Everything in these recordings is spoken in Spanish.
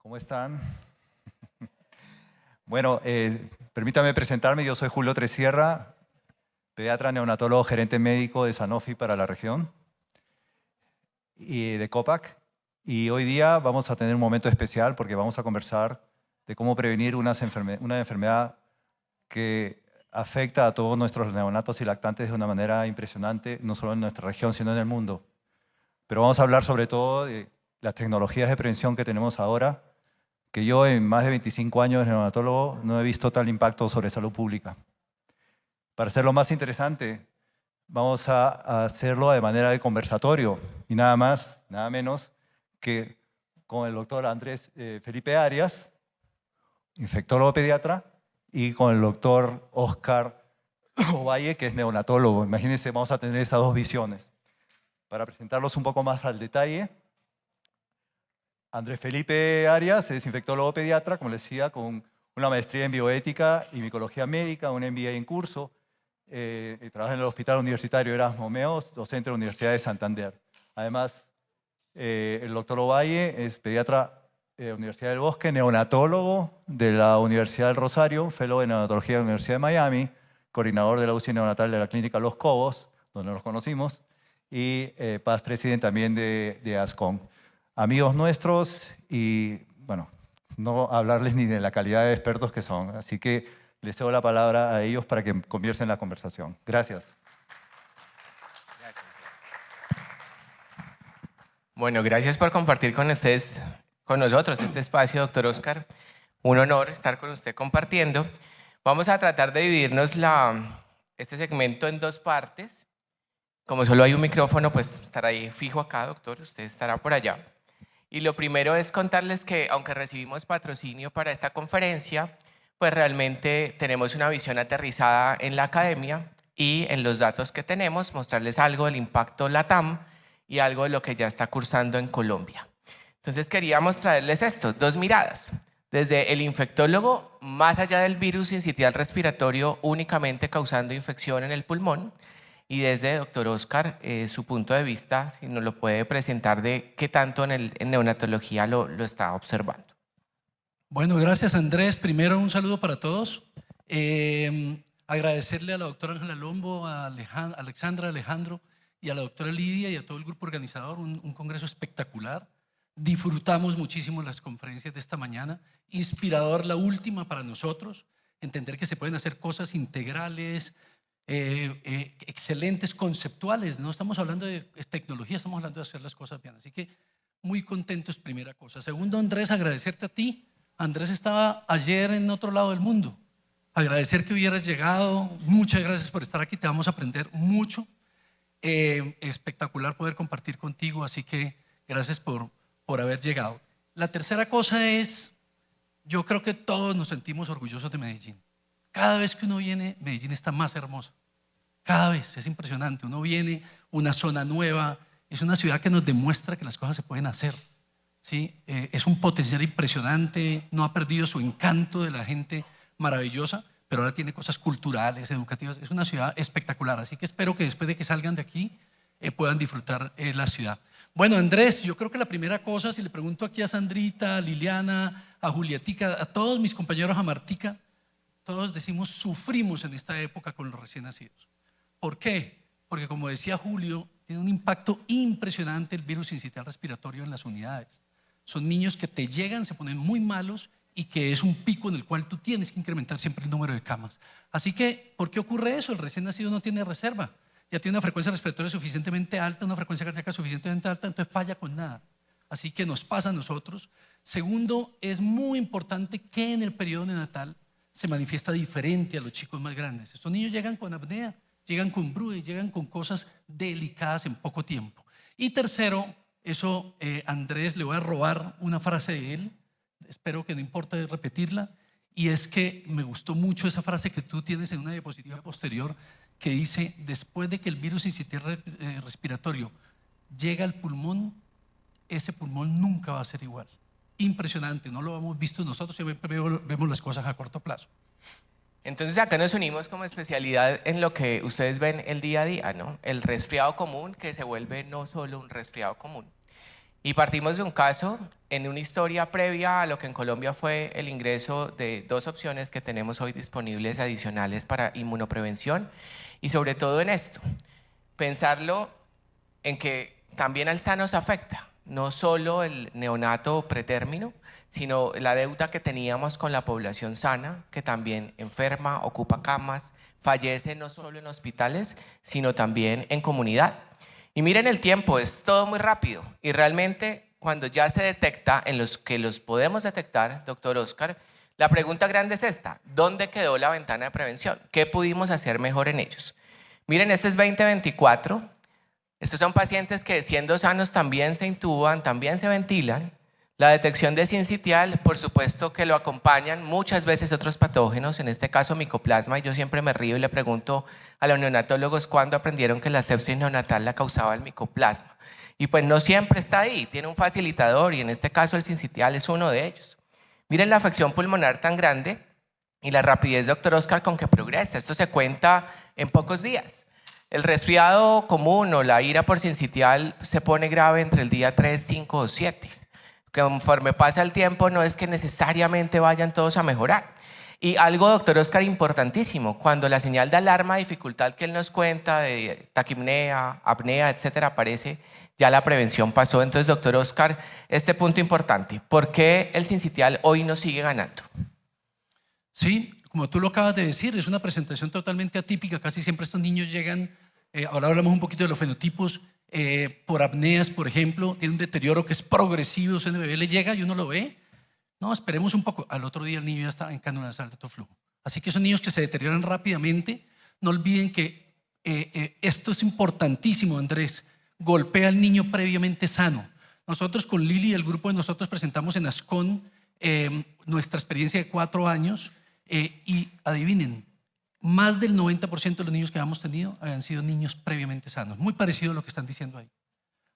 ¿Cómo están? Bueno, permítame presentarme. Yo soy Julio Tresierra, pediatra neonatólogo gerente médico de Sanofi para la región y de COPAC. Y hoy día vamos a tener un momento especial porque vamos a conversar de cómo prevenir una enfermedad que afecta a todos nuestros neonatos y lactantes de una manera impresionante, no solo en nuestra región, sino en el mundo. Pero vamos a hablar sobre todo de las tecnologías de prevención que tenemos ahora, que yo en más de 25 años de neonatólogo no he visto tal impacto sobre salud pública. Para hacerlo más interesante, vamos a hacerlo de manera de conversatorio y nada más, nada menos que con el doctor Andrés Felipe Arias, infectólogo pediatra, y con el doctor Oscar Ovalle, que es neonatólogo. Imagínense, vamos a tener esas dos visiones. Para presentarlos un poco más al detalle, Andrés Felipe Arias es infectólogo pediatra, como les decía, con una maestría en bioética y micología médica, un MBA en curso. Trabaja en el Hospital Universitario Erasmo Meos, docente de la Universidad de Santander. Además, el doctor Ovalle es pediatra de la Universidad del Bosque, neonatólogo de la Universidad del Rosario, fellow de neonatología de la Universidad de Miami, coordinador de la UCI neonatal de la Clínica Los Cobos, donde nos conocimos, y past president también de ASCON. Amigos nuestros y, bueno, no hablarles ni de la calidad de expertos que son. Así que les cedo la palabra a ellos para que comiencen la conversación. Gracias. Bueno, gracias por compartir con ustedes, con nosotros este espacio, doctor Oscar. Un honor estar con usted compartiendo. Vamos a tratar de dividirnos este segmento en dos partes. Como solo hay un micrófono, pues estará ahí fijo acá, doctor. Usted estará por allá. Y lo primero es contarles que, aunque recibimos patrocinio para esta conferencia, pues realmente tenemos una visión aterrizada en la academia y en los datos que tenemos, mostrarles algo del impacto LATAM y algo de lo que ya está cursando en Colombia. Entonces queríamos traerles esto, dos miradas. Desde el infectólogo, más allá del virus sincitial respiratorio únicamente causando infección en el pulmón, y desde doctor Oscar, su punto de vista, si nos lo puede presentar de qué tanto en neonatología lo está observando. Bueno, gracias Andrés. Primero un saludo para todos. Agradecerle a la doctora Ángela Lombo, a Alexandra, Alejandro y a la doctora Lidia y a todo el grupo organizador, un congreso espectacular. Disfrutamos muchísimo las conferencias de esta mañana, inspirador la última para nosotros, entender que se pueden hacer cosas integrales, excelentes, conceptuales. No estamos hablando de tecnología, estamos hablando de hacer las cosas bien. Así que muy contentos, primera cosa. Segundo, Andrés, agradecerte a ti. Andrés estaba ayer en otro lado del mundo. Agradecer que hubieras llegado. Muchas gracias por estar aquí, te vamos a aprender mucho. Espectacular poder compartir contigo, así que gracias por haber llegado. La tercera cosa es, yo creo que todos nos sentimos orgullosos de Medellín. Cada vez que uno viene, Medellín está más hermosa. Cada vez, es impresionante. Uno viene, una zona nueva, es una ciudad que nos demuestra que las cosas se pueden hacer. ¿Sí? Es un potencial impresionante, no ha perdido su encanto de la gente maravillosa, pero ahora tiene cosas culturales, educativas. Es una ciudad espectacular, así que espero que después de que salgan de aquí puedan disfrutar la ciudad. Bueno, Andrés, yo creo que la primera cosa, si le pregunto aquí a Sandrita, a Liliana, a Julietica, a todos mis compañeros, a Martica, todos decimos sufrimos en esta época con los recién nacidos. ¿Por qué? Porque como decía Julio, tiene un impacto impresionante el virus sincitial respiratorio en las unidades. Son niños que te llegan, se ponen muy malos y que es un pico en el cual tú tienes que incrementar siempre el número de camas. Así que, ¿por qué ocurre eso? El recién nacido no tiene reserva. Ya tiene una frecuencia respiratoria suficientemente alta, una frecuencia cardíaca suficientemente alta, entonces falla con nada. Así que nos pasa a nosotros. Segundo, es muy importante que en el periodo neonatal se manifiesta diferente a los chicos más grandes. Estos niños llegan con apnea, llegan con BRUE, llegan con cosas delicadas en poco tiempo. Y tercero, eso Andrés, le voy a robar una frase de él, espero que no importe repetirla, y es que me gustó mucho esa frase que tú tienes en una diapositiva posterior que dice, después de que el virus sincitial respiratorio llega al pulmón, ese pulmón nunca va a ser igual. Impresionante, no lo hemos visto nosotros, siempre vemos las cosas a corto plazo. Entonces acá nos unimos como especialidad en lo que ustedes ven el día a día, ¿no? El resfriado común que se vuelve no solo un resfriado común. Y partimos de un caso en una historia previa a lo que en Colombia fue el ingreso de 2 opciones que tenemos hoy disponibles adicionales para inmunoprevención, y sobre todo en esto, pensarlo en que también al SANA nos afecta, no solo el neonato pretérmino, sino la deuda que teníamos con la población sana, que también enferma, ocupa camas, fallece no solo en hospitales, sino también en comunidad. Y miren el tiempo, es todo muy rápido, y realmente cuando ya se detecta en los que los podemos detectar, doctor Oscar, la pregunta grande es esta: ¿dónde quedó la ventana de prevención? ¿Qué pudimos hacer mejor en ellos? Miren, este es 2024. Estos son pacientes que, siendo sanos, también se intuban, también se ventilan. La detección de sincitial, por supuesto que lo acompañan muchas veces otros patógenos, en este caso micoplasma, y yo siempre me río y le pregunto a los neonatólogos cuándo aprendieron que la sepsis neonatal la causaba el micoplasma. Y pues no siempre está ahí, tiene un facilitador, y en este caso el sincitial es uno de ellos. Miren la afección pulmonar tan grande y la rapidez, doctor Oscar, con que progresa. Esto se cuenta en pocos días. El resfriado común o la ira por sincitial se pone grave entre el día 3, 5 o 7. Conforme pasa el tiempo, no es que necesariamente vayan todos a mejorar. Y algo, doctor Oscar, importantísimo: cuando la señal de alarma, dificultad que él nos cuenta de taquipnea, apnea, etcétera, aparece, ya la prevención pasó. Entonces, doctor Oscar, este punto importante: ¿por qué el sincitial hoy no sigue ganando? Sí, como tú lo acabas de decir, es una presentación totalmente atípica. Casi siempre estos niños llegan, ahora hablamos un poquito de los fenotipos, por apneas, por ejemplo, tiene un deterioro que es progresivo, el bebé le llega y uno lo ve. No, esperemos un poco. Al otro día el niño ya está en cánula nasal de alto flujo. Así que son niños que se deterioran rápidamente. No olviden que esto es importantísimo, Andrés. Golpea al niño previamente sano. Nosotros con Lili, el grupo de nosotros, presentamos en ASCON nuestra experiencia de 4 años y adivinen, más del 90% de los niños que habíamos tenido habían sido niños previamente sanos. Muy parecido a lo que están diciendo ahí.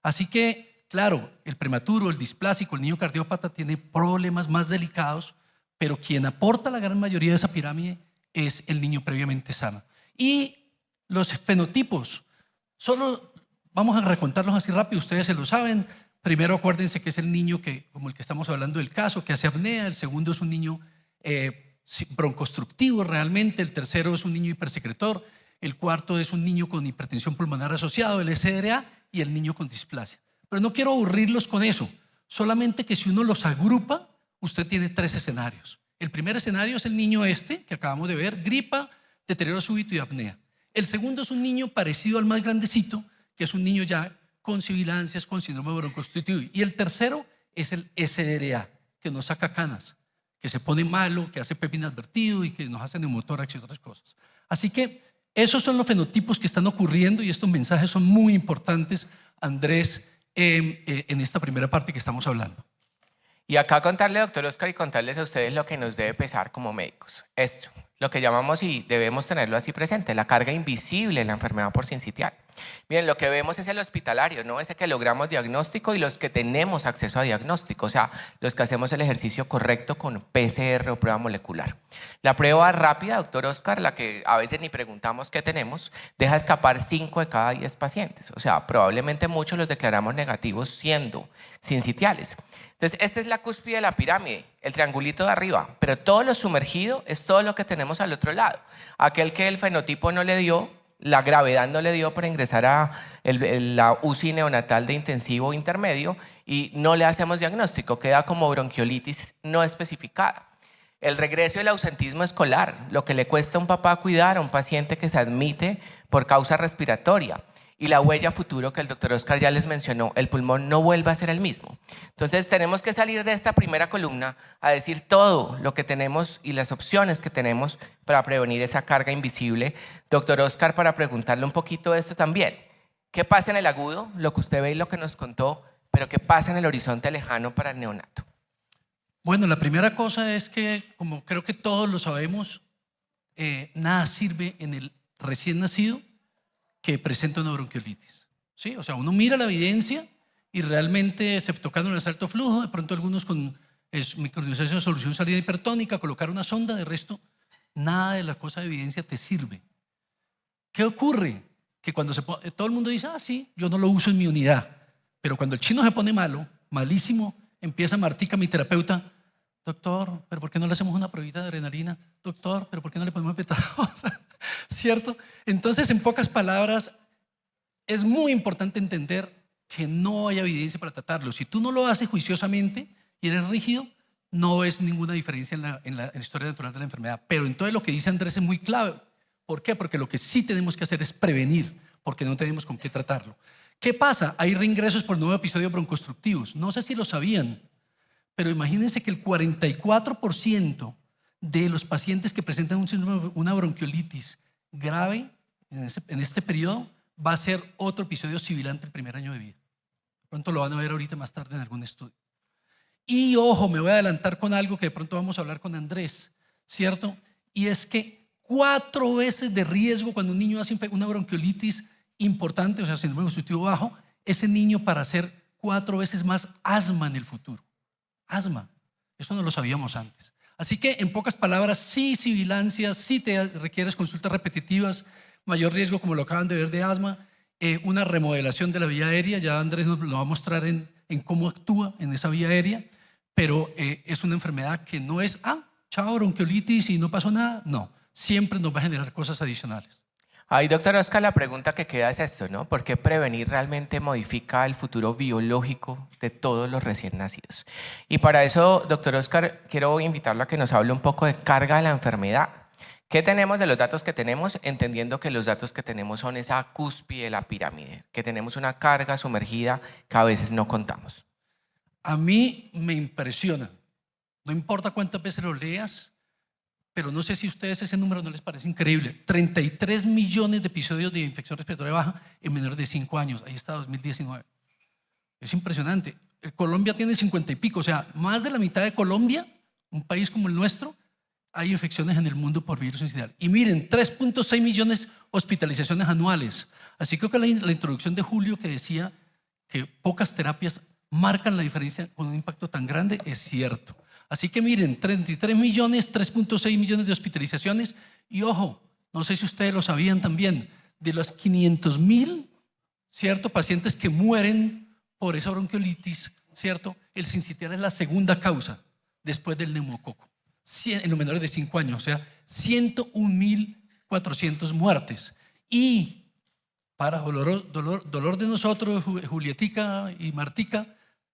Así que, claro, el prematuro, el displásico, el niño cardiópata tiene problemas más delicados, pero quien aporta la gran mayoría de esa pirámide es el niño previamente sano. Y los fenotipos, solo vamos a recontarlos así rápido, ustedes se lo saben. Primero, acuérdense que es el niño que, como el que estamos hablando del caso, que hace apnea. El segundo es un niño broncostructivo realmente. El tercero es un niño hipersecretor. El cuarto es un niño con hipertensión pulmonar asociado, el SDRA, y el niño con displasia. Pero no quiero aburrirlos con eso, solamente que si uno los agrupa, usted tiene 3 escenarios. El primer escenario es el niño que acabamos de ver: gripa, deterioro súbito y apnea. El segundo es un niño parecido al más grandecito, que es un niño ya con sibilancias, con síndrome broncoconstrictivo. Y el tercero es el SDRA, que nos saca canas, que se pone malo, que hace PEP inadvertido y que nos hace neumotórax y otras cosas. Así que esos son los fenotipos que están ocurriendo, y estos mensajes son muy importantes, Andrés, en esta primera parte que estamos hablando. Y acá contarle, doctor Oscar, y contarles a ustedes lo que nos debe pesar como médicos. Esto, lo que llamamos, y debemos tenerlo así presente, la carga invisible de la enfermedad por sincitial. Miren, lo que vemos es el hospitalario, ¿no? Ese que logramos diagnóstico y los que tenemos acceso a diagnóstico, o sea, los que hacemos el ejercicio correcto con PCR o prueba molecular. La prueba rápida, doctor Oscar, la que a veces ni preguntamos qué tenemos, deja escapar 5 de cada 10 pacientes. O sea, probablemente muchos los declaramos negativos siendo sincitiales. Entonces, esta es la cúspide de la pirámide, el triangulito de arriba, pero todo lo sumergido es todo lo que tenemos al otro lado. Aquel que el fenotipo no le dio, la gravedad no le dio para ingresar a la UCI neonatal de intensivo intermedio, y no le hacemos diagnóstico, queda como bronquiolitis no especificada. El regreso del ausentismo escolar, lo que le cuesta a un papá cuidar a un paciente que se admite por causa respiratoria. Y la huella futuro que el doctor Oscar ya les mencionó, el pulmón no vuelve a ser el mismo. Entonces tenemos que salir de esta primera columna a decir todo lo que tenemos y las opciones que tenemos para prevenir esa carga invisible. Doctor Oscar, para preguntarle un poquito de esto también. ¿Qué pasa en el agudo? Lo que usted ve y lo que nos contó, pero ¿qué pasa en el horizonte lejano para el neonato? Bueno, la primera cosa es que, como creo que todos lo sabemos, nada sirve en el recién nacido que presenta una bronquiolitis. ¿Sí? O sea, uno mira la evidencia y realmente septocánula de alto flujo, de pronto algunos con micronebulización de solución salida hipertónica, colocar una sonda, de resto, nada de la cosa de evidencia te sirve. ¿Qué ocurre? Que cuando todo el mundo dice, sí, yo no lo uso en mi unidad, pero cuando el chino se pone malo, malísimo. Empieza Martica, mi terapeuta, doctor, pero ¿por qué no le hacemos una pruebita de adrenalina? Doctor, pero ¿por qué no le ponemos betadosa? ¿Cierto? Entonces, en pocas palabras, es muy importante entender que no hay evidencia para tratarlo. Si tú no lo haces juiciosamente y eres rígido, no ves ninguna diferencia en la historia natural de la enfermedad. Pero entonces lo que dice Andrés es muy clave. ¿Por qué? Porque lo que sí tenemos que hacer es prevenir, porque no tenemos con qué tratarlo. ¿Qué pasa? Hay reingresos por nuevos episodios broncoconstructivos. No sé si lo sabían, pero imagínense que el 44% de los pacientes que presentan una bronquiolitis grave en este periodo va a ser otro episodio sibilante el primer año de vida. De pronto lo van a ver ahorita más tarde en algún estudio. Y ojo, me voy a adelantar con algo que de pronto vamos a hablar con Andrés, ¿cierto? Y es que 4 veces de riesgo cuando un niño hace una bronquiolitis importante, o sea, síndrome constitutivo bajo, ese niño para hacer 4 veces más asma en el futuro. Asma. Eso no lo sabíamos antes. Así que, en pocas palabras, sí sibilancia, sí te requieres consultas repetitivas, mayor riesgo, como lo acaban de ver, de asma, una remodelación de la vía aérea, ya Andrés nos lo va a mostrar en cómo actúa en esa vía aérea, pero es una enfermedad que no es, chao, bronquiolitis y no pasó nada. No, siempre nos va a generar cosas adicionales. Ahí, doctor Oscar, la pregunta que queda es esto, ¿no? ¿Por qué prevenir realmente modifica el futuro biológico de todos los recién nacidos? Y para eso, doctor Oscar, quiero invitarlo a que nos hable un poco de carga de la enfermedad. ¿Qué tenemos de los datos que tenemos? Entendiendo que los datos que tenemos son esa cúspide de la pirámide, que tenemos una carga sumergida que a veces no contamos. A mí me impresiona, no importa cuántas veces lo leas, pero no sé si a ustedes ese número no les parece increíble. 33 millones de episodios de infección respiratoria baja en menores de 5 años. Ahí está 2019. Es impresionante. Colombia tiene 50 y pico, o sea, más de la mitad de Colombia, un país como el nuestro, hay infecciones en el mundo por virus incidental. Y miren, 3.6 millones de hospitalizaciones anuales. Así creo que la introducción de Julio que decía que pocas terapias marcan la diferencia con un impacto tan grande, es cierto. Así que miren, 33 millones, 3.6 millones de hospitalizaciones. Y ojo, no sé si ustedes lo sabían también, de los 500,000, ¿cierto?, pacientes que mueren por esa bronquiolitis, ¿cierto?, el sincitial es la segunda causa después del neumococo, en los menores de 5 años, o sea, 101,400 muertes. Y para dolor de nosotros, Julietica y Martica,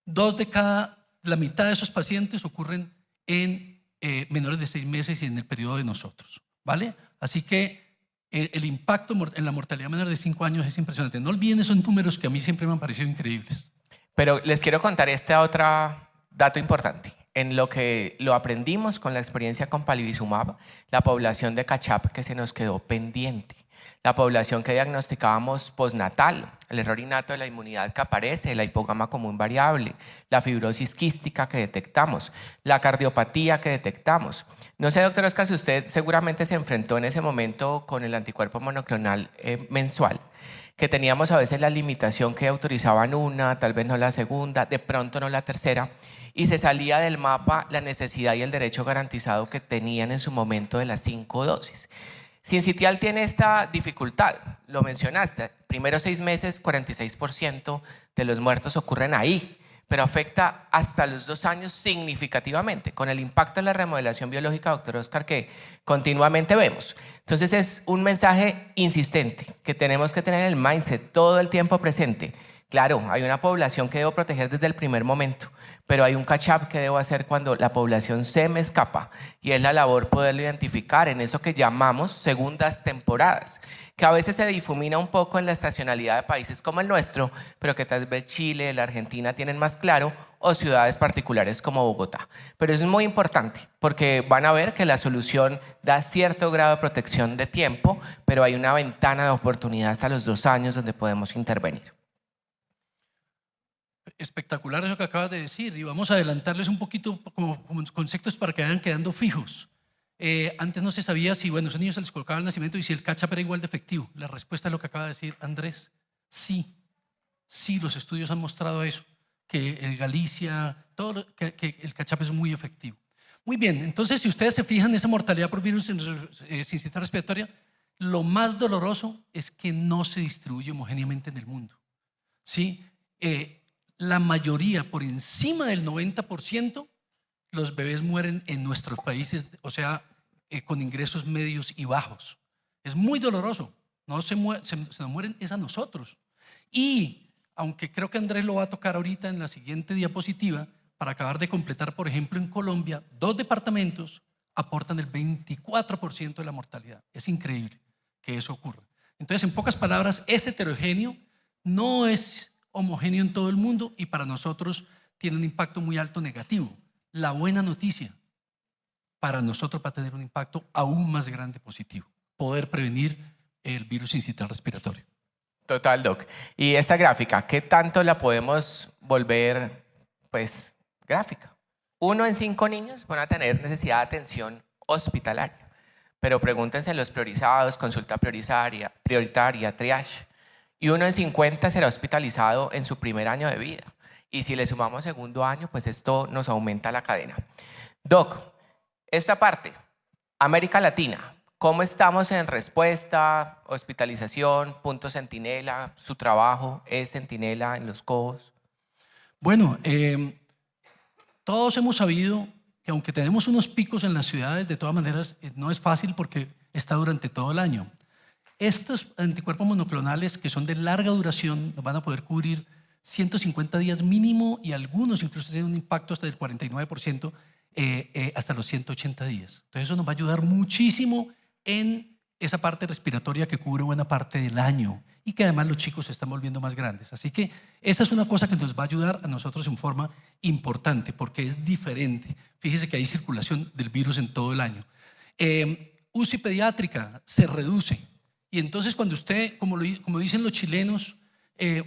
la mitad de esos pacientes ocurren en menores de 6 meses y en el periodo de nosotros, ¿vale? Así que el impacto en la mortalidad menor de 5 años es impresionante. No olviden esos números que a mí siempre me han parecido increíbles. Pero les quiero contar este otro dato importante. En lo que lo aprendimos con la experiencia con palivizumab, la población de CACHAP que se nos quedó pendiente, la población que diagnosticábamos postnatal, el error innato de la inmunidad que aparece, la hipogama común variable, la fibrosis quística que detectamos, la cardiopatía que detectamos. No sé, doctor Oscar, si usted seguramente se enfrentó en ese momento con el anticuerpo monoclonal mensual, que teníamos a veces la limitación que autorizaban una, tal vez no la segunda, de pronto no la tercera, y se salía del mapa la necesidad y el derecho garantizado que tenían en su momento de las 5 dosis. Sincitial tiene esta dificultad, lo mencionaste, primeros 6 meses 46% de los muertos ocurren ahí, pero afecta hasta los 2 años significativamente, con el impacto en la remodelación biológica, doctor Oscar, que continuamente vemos. Entonces es un mensaje insistente que tenemos que tener en el mindset todo el tiempo presente. Claro, hay una población que debo proteger desde el primer momento, pero hay un catch-up que debo hacer cuando la población se me escapa, y es la labor poderlo identificar en eso que llamamos segundas temporadas, que a veces se difumina un poco en la estacionalidad de países como el nuestro, pero que tal vez Chile, la Argentina tienen más claro, o ciudades particulares como Bogotá. Pero es muy importante porque van a ver que la solución da cierto grado de protección de tiempo, pero hay una ventana de oportunidad hasta los 2 años donde podemos intervenir. Espectacular eso que acabas de decir, y vamos a adelantarles un poquito como conceptos para que vayan quedando fijos. Antes no se sabía si, bueno, a esos niños se les colocaba el nacimiento y si el catch-up era igual de efectivo. La respuesta es lo que acaba de decir Andrés. Sí, los estudios han mostrado eso, que en Galicia, que el catch-up es muy efectivo. Muy bien, entonces si ustedes se fijan en esa mortalidad por virus sincitial respiratoria, lo más doloroso es que no se distribuye homogéneamente en el mundo. ¿Sí? la mayoría, por encima del 90%, los bebés mueren en nuestros países, o sea, con ingresos medios y bajos. Es muy doloroso. No se nos mueren, es a nosotros. Y aunque creo que Andrés lo va a tocar ahorita en la siguiente diapositiva, para acabar de completar, por ejemplo, en Colombia, 2 departamentos aportan el 24% de la mortalidad. Es increíble que eso ocurra. Entonces, en pocas palabras, es heterogéneo, no es homogéneo en todo el mundo y para nosotros tiene un impacto muy alto negativo. La buena noticia para nosotros va a tener un impacto aún más grande positivo, poder prevenir el virus sincitial respiratorio. Total, Doc. Y esta gráfica, ¿qué tanto la podemos volver, pues, gráfica? 1 en 5 niños van a tener necesidad de atención hospitalaria. Pero pregúntense en los priorizados, consulta prioritaria, triage. Y 1 en 50 será hospitalizado en su primer año de vida. Y si le sumamos segundo año, pues esto nos aumenta la cadena. Doc, esta parte, América Latina, ¿cómo estamos en respuesta, hospitalización, punto centinela? ¿Su trabajo es centinela en los COBOS? Bueno, todos hemos sabido que aunque tenemos unos picos en las ciudades, de todas maneras no es fácil porque está durante todo el año. Estos anticuerpos monoclonales que son de larga duración nos van a poder cubrir 150 días mínimo y algunos incluso tienen un impacto hasta del 49% hasta los 180 días. Entonces eso nos va a ayudar muchísimo en esa parte respiratoria que cubre buena parte del año y que además los chicos se están volviendo más grandes. Así que esa es una cosa que nos va a ayudar a nosotros en forma importante porque es diferente. Fíjese que hay circulación del virus en todo el año. UCI pediátrica se reduce y entonces cuando usted, como dicen los chilenos,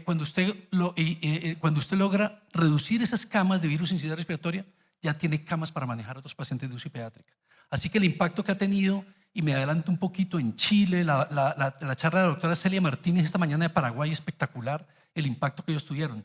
cuando usted logra reducir esas camas de virus sincitial respiratoria, ya tiene camas para manejar a otros pacientes de UCI pediátrica. Así que el impacto que ha tenido, y me adelanto un poquito, en Chile, la charla de la doctora Celia Martínez esta mañana de Paraguay, espectacular el impacto que ellos tuvieron.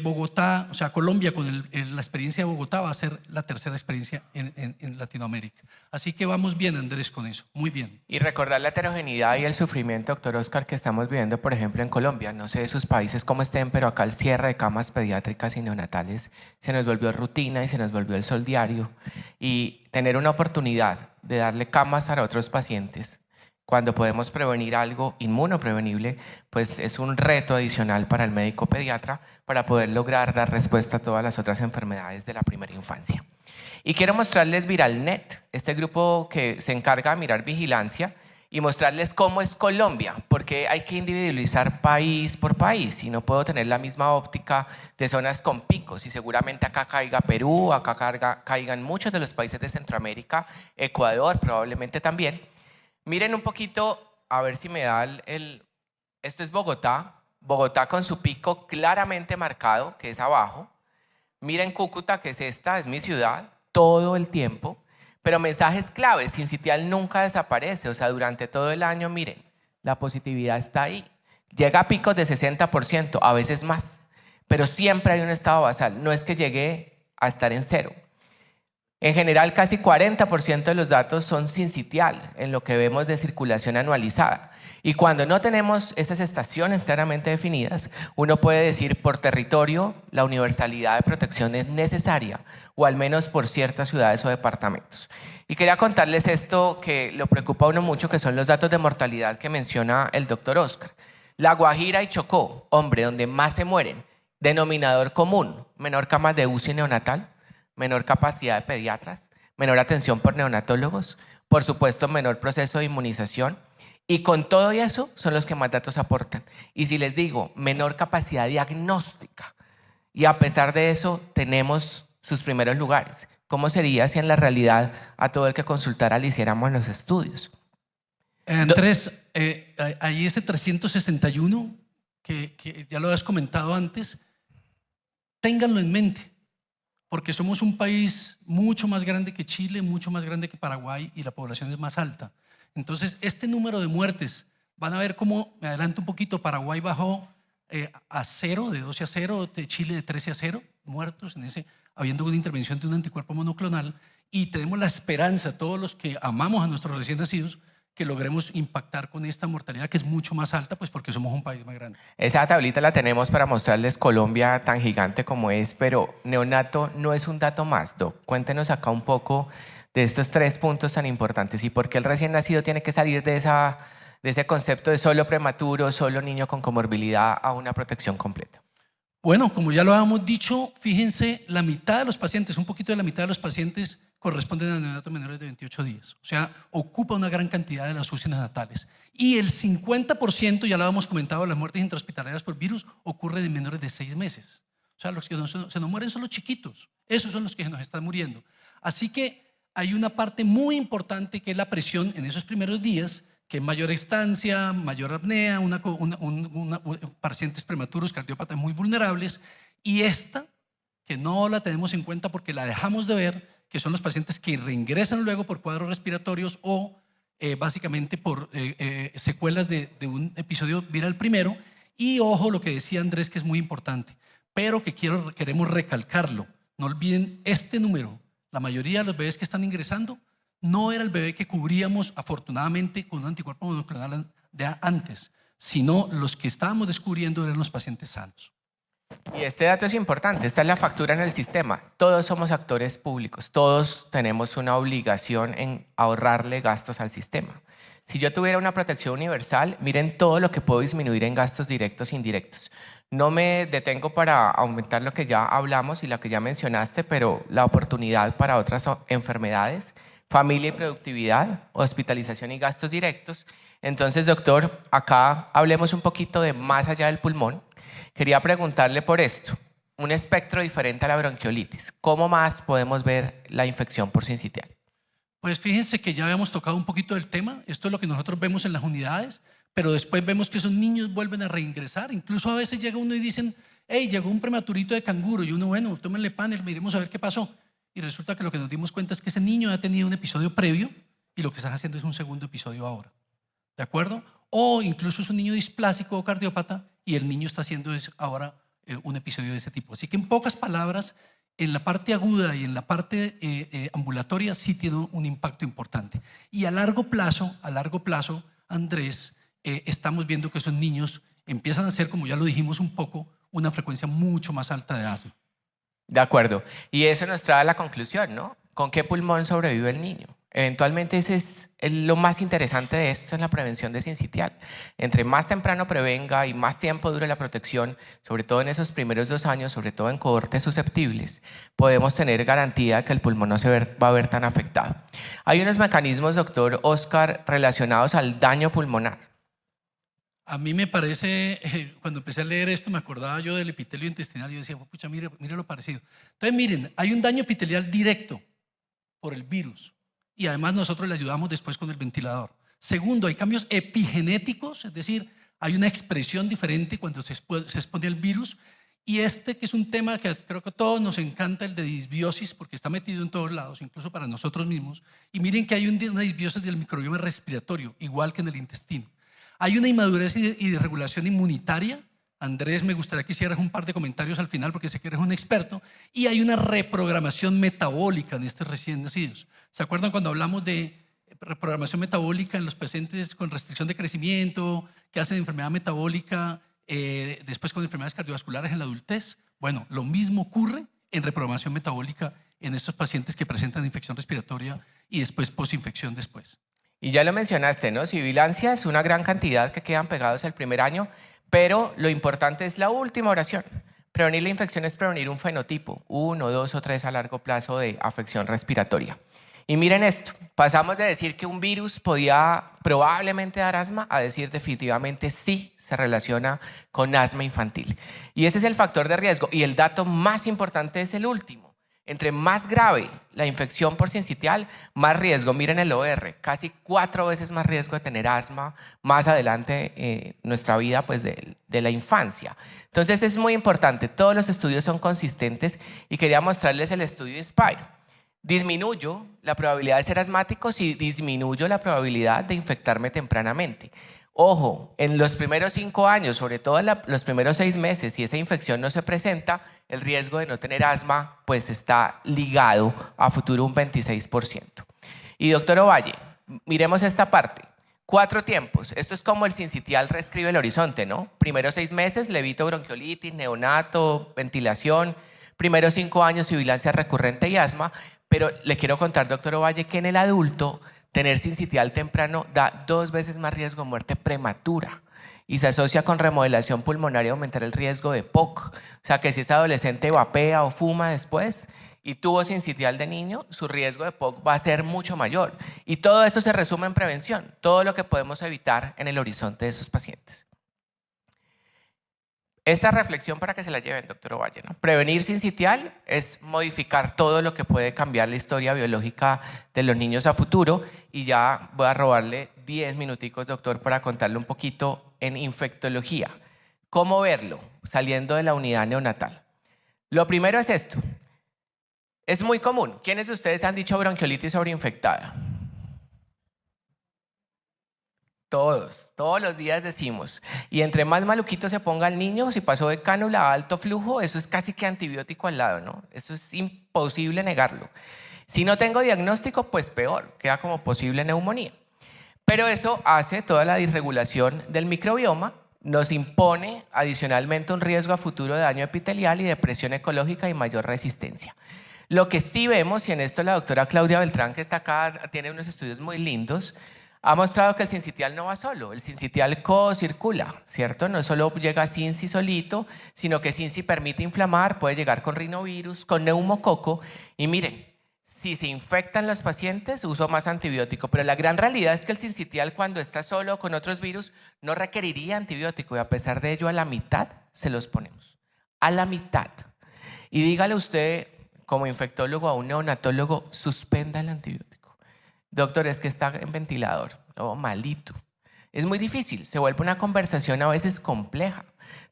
Bogotá, o sea, Colombia con la experiencia de Bogotá va a ser la tercera experiencia en Latinoamérica. Así que vamos bien, Andrés, con eso, muy bien. Y recordar la heterogeneidad y el sufrimiento, doctor Oscar, que estamos viviendo, por ejemplo, en Colombia. No sé de sus países cómo estén, pero acá el cierre de camas pediátricas y neonatales se nos volvió rutina y se nos volvió el sol diario. Y tener una oportunidad de darle camas a otros pacientes cuando podemos prevenir algo inmunoprevenible, pues es un reto adicional para el médico pediatra para poder lograr dar respuesta a todas las otras enfermedades de la primera infancia. Y quiero mostrarles ViralNet, este grupo que se encarga de mirar vigilancia y mostrarles cómo es Colombia, porque hay que individualizar país por país y no puedo tener la misma óptica de zonas con picos y seguramente acá caiga Perú, acá caigan muchos de los países de Centroamérica, Ecuador probablemente también. Miren un poquito, a ver si me da esto es Bogotá con su pico claramente marcado, que es abajo. Miren Cúcuta, que es mi ciudad, todo el tiempo. Pero mensajes claves, sincitial nunca desaparece, o sea, durante todo el año, miren, la positividad está ahí. Llega a picos de 60%, a veces más, pero siempre hay un estado basal, no es que llegue a estar en cero. En general, casi 40% de los datos son sincitial en lo que vemos de circulación anualizada. Y cuando no tenemos esas estaciones claramente definidas, uno puede decir por territorio la universalidad de protección es necesaria, o al menos por ciertas ciudades o departamentos. Y quería contarles esto que lo preocupa a uno mucho, que son los datos de mortalidad que menciona el doctor Oscar. La Guajira y Chocó, hombre, donde más se mueren, denominador común, menor camas de UCI neonatal, menor capacidad de pediatras, menor atención por neonatólogos, por supuesto menor proceso de inmunización y con todo eso son los que más datos aportan. Y si les digo menor capacidad diagnóstica y a pesar de eso tenemos sus primeros lugares, ¿cómo sería si en la realidad a todo el que consultara le hiciéramos los estudios? Andrés, ahí ese 361 que ya lo has comentado antes, ténganlo en mente. Porque somos un país mucho más grande que Chile, mucho más grande que Paraguay y la población es más alta. Entonces, este número de muertes, van a ver cómo, me adelanto un poquito, Paraguay bajó a 0, de 12 a 0, de Chile de 13 a 0, muertos, habiendo una intervención de un anticuerpo monoclonal, y tenemos la esperanza, todos los que amamos a nuestros recién nacidos, que logremos impactar con esta mortalidad que es mucho más alta, pues porque somos un país más grande. Esa tablita la tenemos para mostrarles Colombia tan gigante como es, pero neonato no es un dato más, Doc. Cuéntenos acá un poco de estos 3 puntos tan importantes y por qué el recién nacido tiene que salir de ese concepto de solo prematuro, solo niño con comorbilidad a una protección completa. Bueno, como ya lo habíamos dicho, fíjense, la mitad de los pacientes, un poquito de la mitad de los pacientes corresponden a neonatos menores de 28 días. O sea, ocupa una gran cantidad de las UCI neonatales. Y el 50%, ya lo habíamos comentado, de las muertes intrahospitalarias por virus ocurre de menores de 6 meses. O sea, los que se nos mueren son los chiquitos. Esos son los que nos están muriendo. Así que hay una parte muy importante que es la presión en esos primeros días, que mayor estancia, mayor apnea, pacientes prematuros, cardiópatas muy vulnerables, y esta, que no la tenemos en cuenta porque la dejamos de ver, que son los pacientes que reingresan luego por cuadros respiratorios o básicamente por secuelas de un episodio viral primero, y ojo lo que decía Andrés, que es muy importante, pero que queremos recalcarlo, no olviden este número, la mayoría de los bebés que están ingresando no era el bebé que cubríamos afortunadamente con un anticuerpo monoclonal de antes, sino los que estábamos descubriendo eran los pacientes sanos. Y este dato es importante, esta es la factura en el sistema. Todos somos actores públicos, todos tenemos una obligación en ahorrarle gastos al sistema. Si yo tuviera una protección universal, miren todo lo que puedo disminuir en gastos directos e indirectos. No me detengo para aumentar lo que ya hablamos y lo que ya mencionaste, pero la oportunidad para otras enfermedades, familia y productividad, hospitalización y gastos directos. Entonces, doctor, acá hablemos un poquito de más allá del pulmón. Quería preguntarle por esto, un espectro diferente a la bronquiolitis. ¿Cómo más podemos ver la infección por sincitial? Pues fíjense que ya habíamos tocado un poquito del tema, esto es lo que nosotros vemos en las unidades, pero después vemos que esos niños vuelven a reingresar, incluso a veces llega uno y dicen, hey, llegó un prematurito de canguro, y uno, bueno, tómenle panel, miremos a ver qué pasó. Y resulta que lo que nos dimos cuenta es que ese niño ha tenido un episodio previo y lo que están haciendo es un segundo episodio ahora. ¿De acuerdo? O incluso es un niño displásico o cardiópata y el niño está haciendo ahora un episodio de ese tipo. Así que en pocas palabras, en la parte aguda y en la parte ambulatoria sí tiene un impacto importante. Y a largo plazo, Andrés, estamos viendo que esos niños empiezan a hacer, como ya lo dijimos un poco, una frecuencia mucho más alta de asma. De acuerdo. Y eso nos trae a la conclusión, ¿no? ¿Con qué pulmón sobrevive el niño? Eventualmente ese es lo más interesante de esto en la prevención de sincitial. Entre más temprano prevenga y más tiempo dure la protección, sobre todo en esos primeros 2 años, sobre todo en cohortes susceptibles, podemos tener garantía de que el pulmón no se va a ver tan afectado. Hay unos mecanismos, doctor Oscar, relacionados al daño pulmonar. A mí me parece, cuando empecé a leer esto, me acordaba yo del epitelio intestinal y yo decía, pucha, mire lo parecido. Entonces, miren, hay un daño epitelial directo por el virus y además nosotros le ayudamos después con el ventilador. Segundo, hay cambios epigenéticos, es decir, hay una expresión diferente cuando se expone el virus, y que es un tema que creo que a todos nos encanta, el de disbiosis, porque está metido en todos lados, incluso para nosotros mismos. Y miren que hay una disbiosis del microbioma respiratorio, igual que en el intestino. Hay una inmadurez y desregulación inmunitaria. Andrés, me gustaría que hicieras un par de comentarios al final porque sé que eres un experto. Y hay una reprogramación metabólica en estos recién nacidos. ¿Se acuerdan cuando hablamos de reprogramación metabólica en los pacientes con restricción de crecimiento, que hacen enfermedad metabólica, después con enfermedades cardiovasculares en la adultez? Bueno, lo mismo ocurre en reprogramación metabólica en estos pacientes que presentan infección respiratoria y después posinfección después. Y ya lo mencionaste, ¿no? Sibilancia es una gran cantidad que quedan pegados el primer año, pero lo importante es la última oración. Prevenir la infección es prevenir un fenotipo, 1, 2 o 3 a largo plazo de afección respiratoria. Y miren esto, pasamos de decir que un virus podía probablemente dar asma a decir definitivamente sí se relaciona con asma infantil. Y ese es el factor de riesgo. Y el dato más importante es el último. Entre más grave la infección por sincitial, más riesgo. Miren el OR, casi 4 veces más riesgo de tener asma más adelante en nuestra vida, pues de la infancia. Entonces es muy importante, todos los estudios son consistentes y quería mostrarles el estudio INSPIRE. Disminuyo la probabilidad de ser asmático si disminuyo la probabilidad de infectarme tempranamente. Ojo, en los primeros 5 años, sobre todo en los primeros 6 meses, si esa infección no se presenta, el riesgo de no tener asma pues está ligado a futuro un 26%. Y doctor Ovalle, miremos esta parte. 4 tiempos. Esto es como el sincitial reescribe el horizonte, ¿no? Primeros 6 meses, levito bronquiolitis, neonato, ventilación. Primeros 5 años, sibilancia recurrente y asma. Pero le quiero contar, doctor Ovalle, que en el adulto tener sincitial temprano da 2 veces más riesgo de muerte prematura y se asocia con remodelación pulmonar y aumentar el riesgo de POC. O sea que si ese adolescente vapea o fuma después y tuvo sincitial de niño, su riesgo de POC va a ser mucho mayor. Y todo eso se resume en prevención, todo lo que podemos evitar en el horizonte de esos pacientes. Esta reflexión para que se la lleven, doctor Ovalle, ¿no? Prevenir sincitial es modificar todo lo que puede cambiar la historia biológica de los niños a futuro. Y ya voy a robarle 10 minuticos, doctor, para contarle un poquito en infectología. ¿Cómo verlo saliendo de la unidad neonatal? Lo primero es esto. Es muy común. ¿Quiénes de ustedes han dicho bronquiolitis sobreinfectada? Todos los días decimos. Y entre más maluquito se ponga el niño, si pasó de cánula a alto flujo, eso es casi que antibiótico al lado, ¿no? Eso es imposible negarlo. Si no tengo diagnóstico, pues peor, queda como posible neumonía. Pero eso hace toda la disregulación del microbioma, nos impone adicionalmente un riesgo a futuro de daño epitelial y depresión ecológica y mayor resistencia. Lo que sí vemos, y en esto la doctora Claudia Beltrán, que está acá, tiene unos estudios muy lindos, ha mostrado que el sincitial no va solo, el sincitial co-circula, ¿cierto? No solo llega sinci solito, sino que sinci permite inflamar, puede llegar con rinovirus, con neumococo. Y miren, si se infectan los pacientes, uso más antibiótico, pero la gran realidad es que el sincitial cuando está solo con otros virus no requeriría antibiótico y a pesar de ello a la mitad se los ponemos, a la mitad. Y dígale usted como infectólogo a un neonatólogo, suspenda el antibiótico. Doctor, es que está en ventilador. No, malito. Es muy difícil, se vuelve una conversación a veces compleja.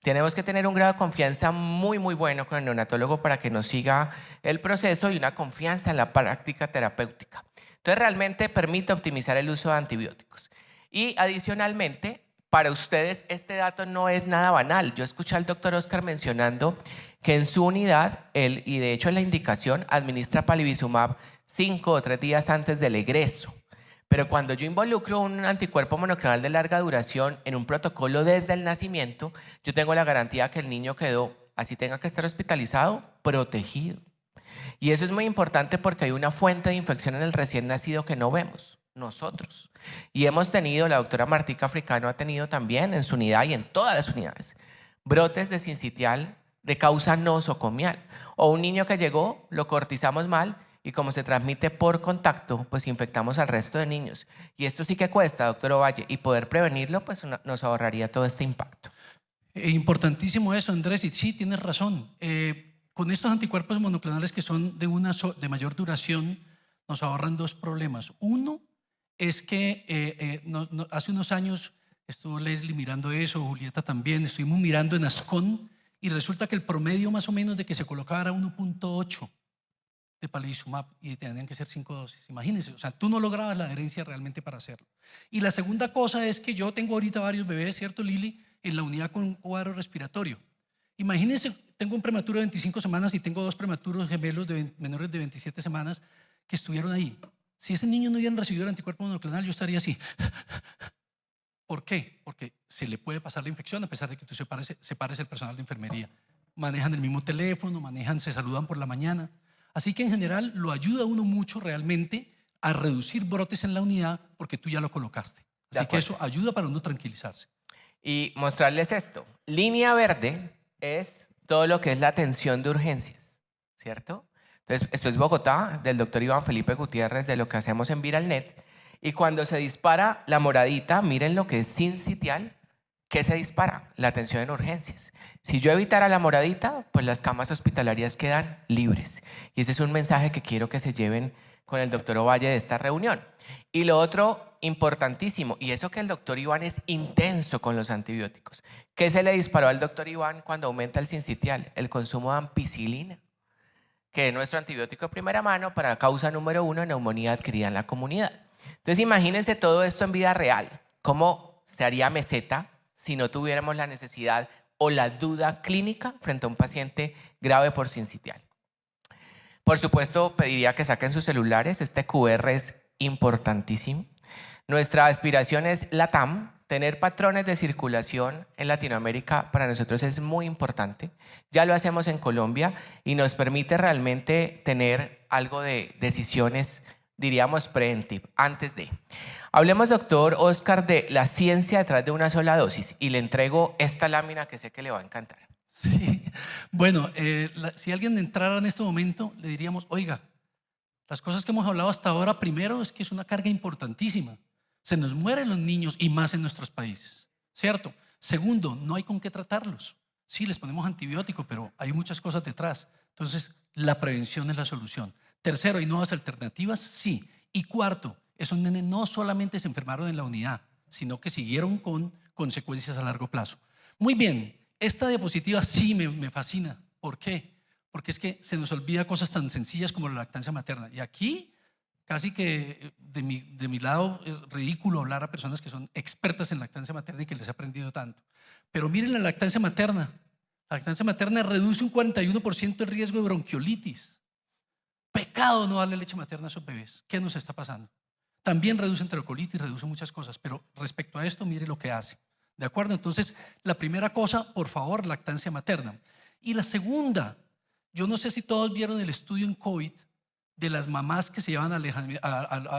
Tenemos que tener un grado de confianza muy, muy bueno con el neonatólogo para que nos siga el proceso y una confianza en la práctica terapéutica. Entonces, realmente permite optimizar el uso de antibióticos. Y adicionalmente, para ustedes este dato no es nada banal. Yo escuché al doctor Oscar mencionando que en su unidad, él, y de hecho en la indicación, administra palivizumab 5 o 3 días antes del egreso. Pero cuando yo involucro un anticuerpo monoclonal de larga duración en un protocolo desde el nacimiento, yo tengo la garantía que el niño quedó, así tenga que estar hospitalizado, protegido. Y eso es muy importante porque hay una fuente de infección en el recién nacido que no vemos, nosotros. Y hemos tenido, la doctora Martica Africano ha tenido también en su unidad y en todas las unidades, brotes de sincitial de causa nosocomial. O un niño que llegó, lo cortizamos mal, y como se transmite por contacto, pues infectamos al resto de niños. Y esto sí que cuesta, doctor Ovalle, y poder prevenirlo, pues nos ahorraría todo este impacto. Importantísimo eso, Andrés, y sí, tienes razón. Con estos anticuerpos monoclonales que son de mayor duración, nos ahorran 2 problemas. Uno es que hace unos años estuvo Leslie mirando eso, Julieta también, estuvimos mirando en ASCON, y resulta que el promedio más o menos de que se colocara era 1.8. de palivizumab y tenían que ser 5 dosis. Imagínense, o sea, tú no lograbas la adherencia realmente para hacerlo. Y la segunda cosa es que yo tengo ahorita varios bebés, ¿cierto, Lili? En la unidad con un cuadro respiratorio. Imagínense, tengo un prematuro de 25 semanas y tengo 2 prematuros gemelos menores de 27 semanas que estuvieron ahí. Si ese niño no hubiera recibido el anticuerpo monoclonal, yo estaría así. ¿Por qué? Porque se le puede pasar la infección a pesar de que tú separes el personal de enfermería. Manejan el mismo teléfono, se saludan por la mañana. Así que en general lo ayuda a uno mucho realmente a reducir brotes en la unidad porque tú ya lo colocaste. Así que eso ayuda para uno tranquilizarse. Y mostrarles esto. Línea verde es todo lo que es la atención de urgencias, ¿cierto? Entonces, esto es Bogotá, del doctor Iván Felipe Gutiérrez, de lo que hacemos en ViralNet. Y cuando se dispara la moradita, miren lo que es sincitial. ¿Qué se dispara? La atención en urgencias. Si yo evitara la moradita, pues las camas hospitalarias quedan libres. Y ese es un mensaje que quiero que se lleven con el doctor Ovalle de esta reunión. Y lo otro importantísimo, y eso que el doctor Iván es intenso con los antibióticos. ¿Qué se le disparó al doctor Iván cuando aumenta el sincitial? El consumo de ampicilina, que es nuestro antibiótico de primera mano para causa número 1 de neumonía adquirida en la comunidad. Entonces imagínense todo esto en vida real. ¿Cómo se haría meseta si no tuviéramos la necesidad o la duda clínica frente a un paciente grave por sincitial? Por supuesto, pediría que saquen sus celulares. Este QR es importantísimo. Nuestra aspiración es LATAM. Tener patrones de circulación en Latinoamérica para nosotros es muy importante. Ya lo hacemos en Colombia y nos permite realmente tener algo de decisiones, diríamos, preventive, antes de. Hablemos, doctor Oscar, de la ciencia detrás de una sola dosis y le entrego esta lámina que sé que le va a encantar. Sí, bueno, si alguien entrara en este momento, le diríamos, oiga, las cosas que hemos hablado hasta ahora, primero es que es una carga importantísima. Se nos mueren los niños y más en nuestros países, ¿cierto? Segundo, no hay con qué tratarlos. Sí, les ponemos antibiótico, pero hay muchas cosas detrás. Entonces, la prevención es la solución. Tercero, ¿hay nuevas alternativas? Sí. Y cuarto, esos nenes no solamente se enfermaron en la unidad, sino que siguieron con consecuencias a largo plazo. Muy bien, esta diapositiva sí me fascina. ¿Por qué? Porque es que se nos olvida cosas tan sencillas como la lactancia materna. Y aquí, casi que de mi lado, es ridículo hablar a personas que son expertas en lactancia materna y que les he aprendido tanto. Pero miren la lactancia materna. La lactancia materna reduce un 41% el riesgo de bronquiolitis. Pecado no darle leche materna a esos bebés. ¿Qué nos está pasando? También reduce enterocolitis, reduce muchas cosas, pero respecto a esto, mire lo que hace. ¿De acuerdo? Entonces, la primera cosa, por favor, lactancia materna. Y la segunda, yo no sé si todos vieron el estudio en COVID de las mamás que se llevaban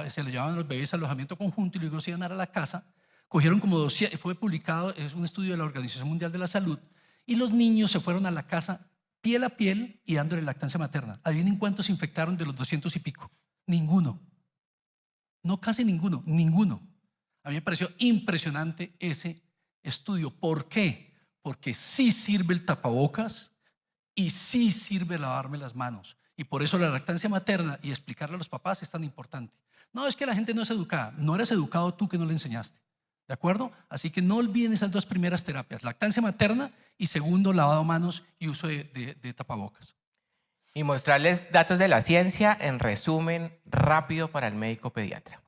se le llevaban a los bebés a alojamiento conjunto y luego se iban a la casa. Cogieron como 200, fue publicado, es un estudio de la Organización Mundial de la Salud, y los niños se fueron a la casa piel a piel y dándole lactancia materna. ¿Adivinen cuántos se infectaron de los 200 y pico? Ninguno. No, casi ninguno, ninguno. A mí me pareció impresionante ese estudio. ¿Por qué? Porque sí sirve el tapabocas y sí sirve lavarme las manos. Y por eso la lactancia materna y explicarle a los papás es tan importante. No, es que la gente no es educada. No eres educado tú que no le enseñaste. ¿De acuerdo? Así que no olviden esas dos primeras terapias. Lactancia materna y segundo, lavado de manos y uso de tapabocas. Y mostrarles datos de la ciencia en resumen rápido para el médico pediatra.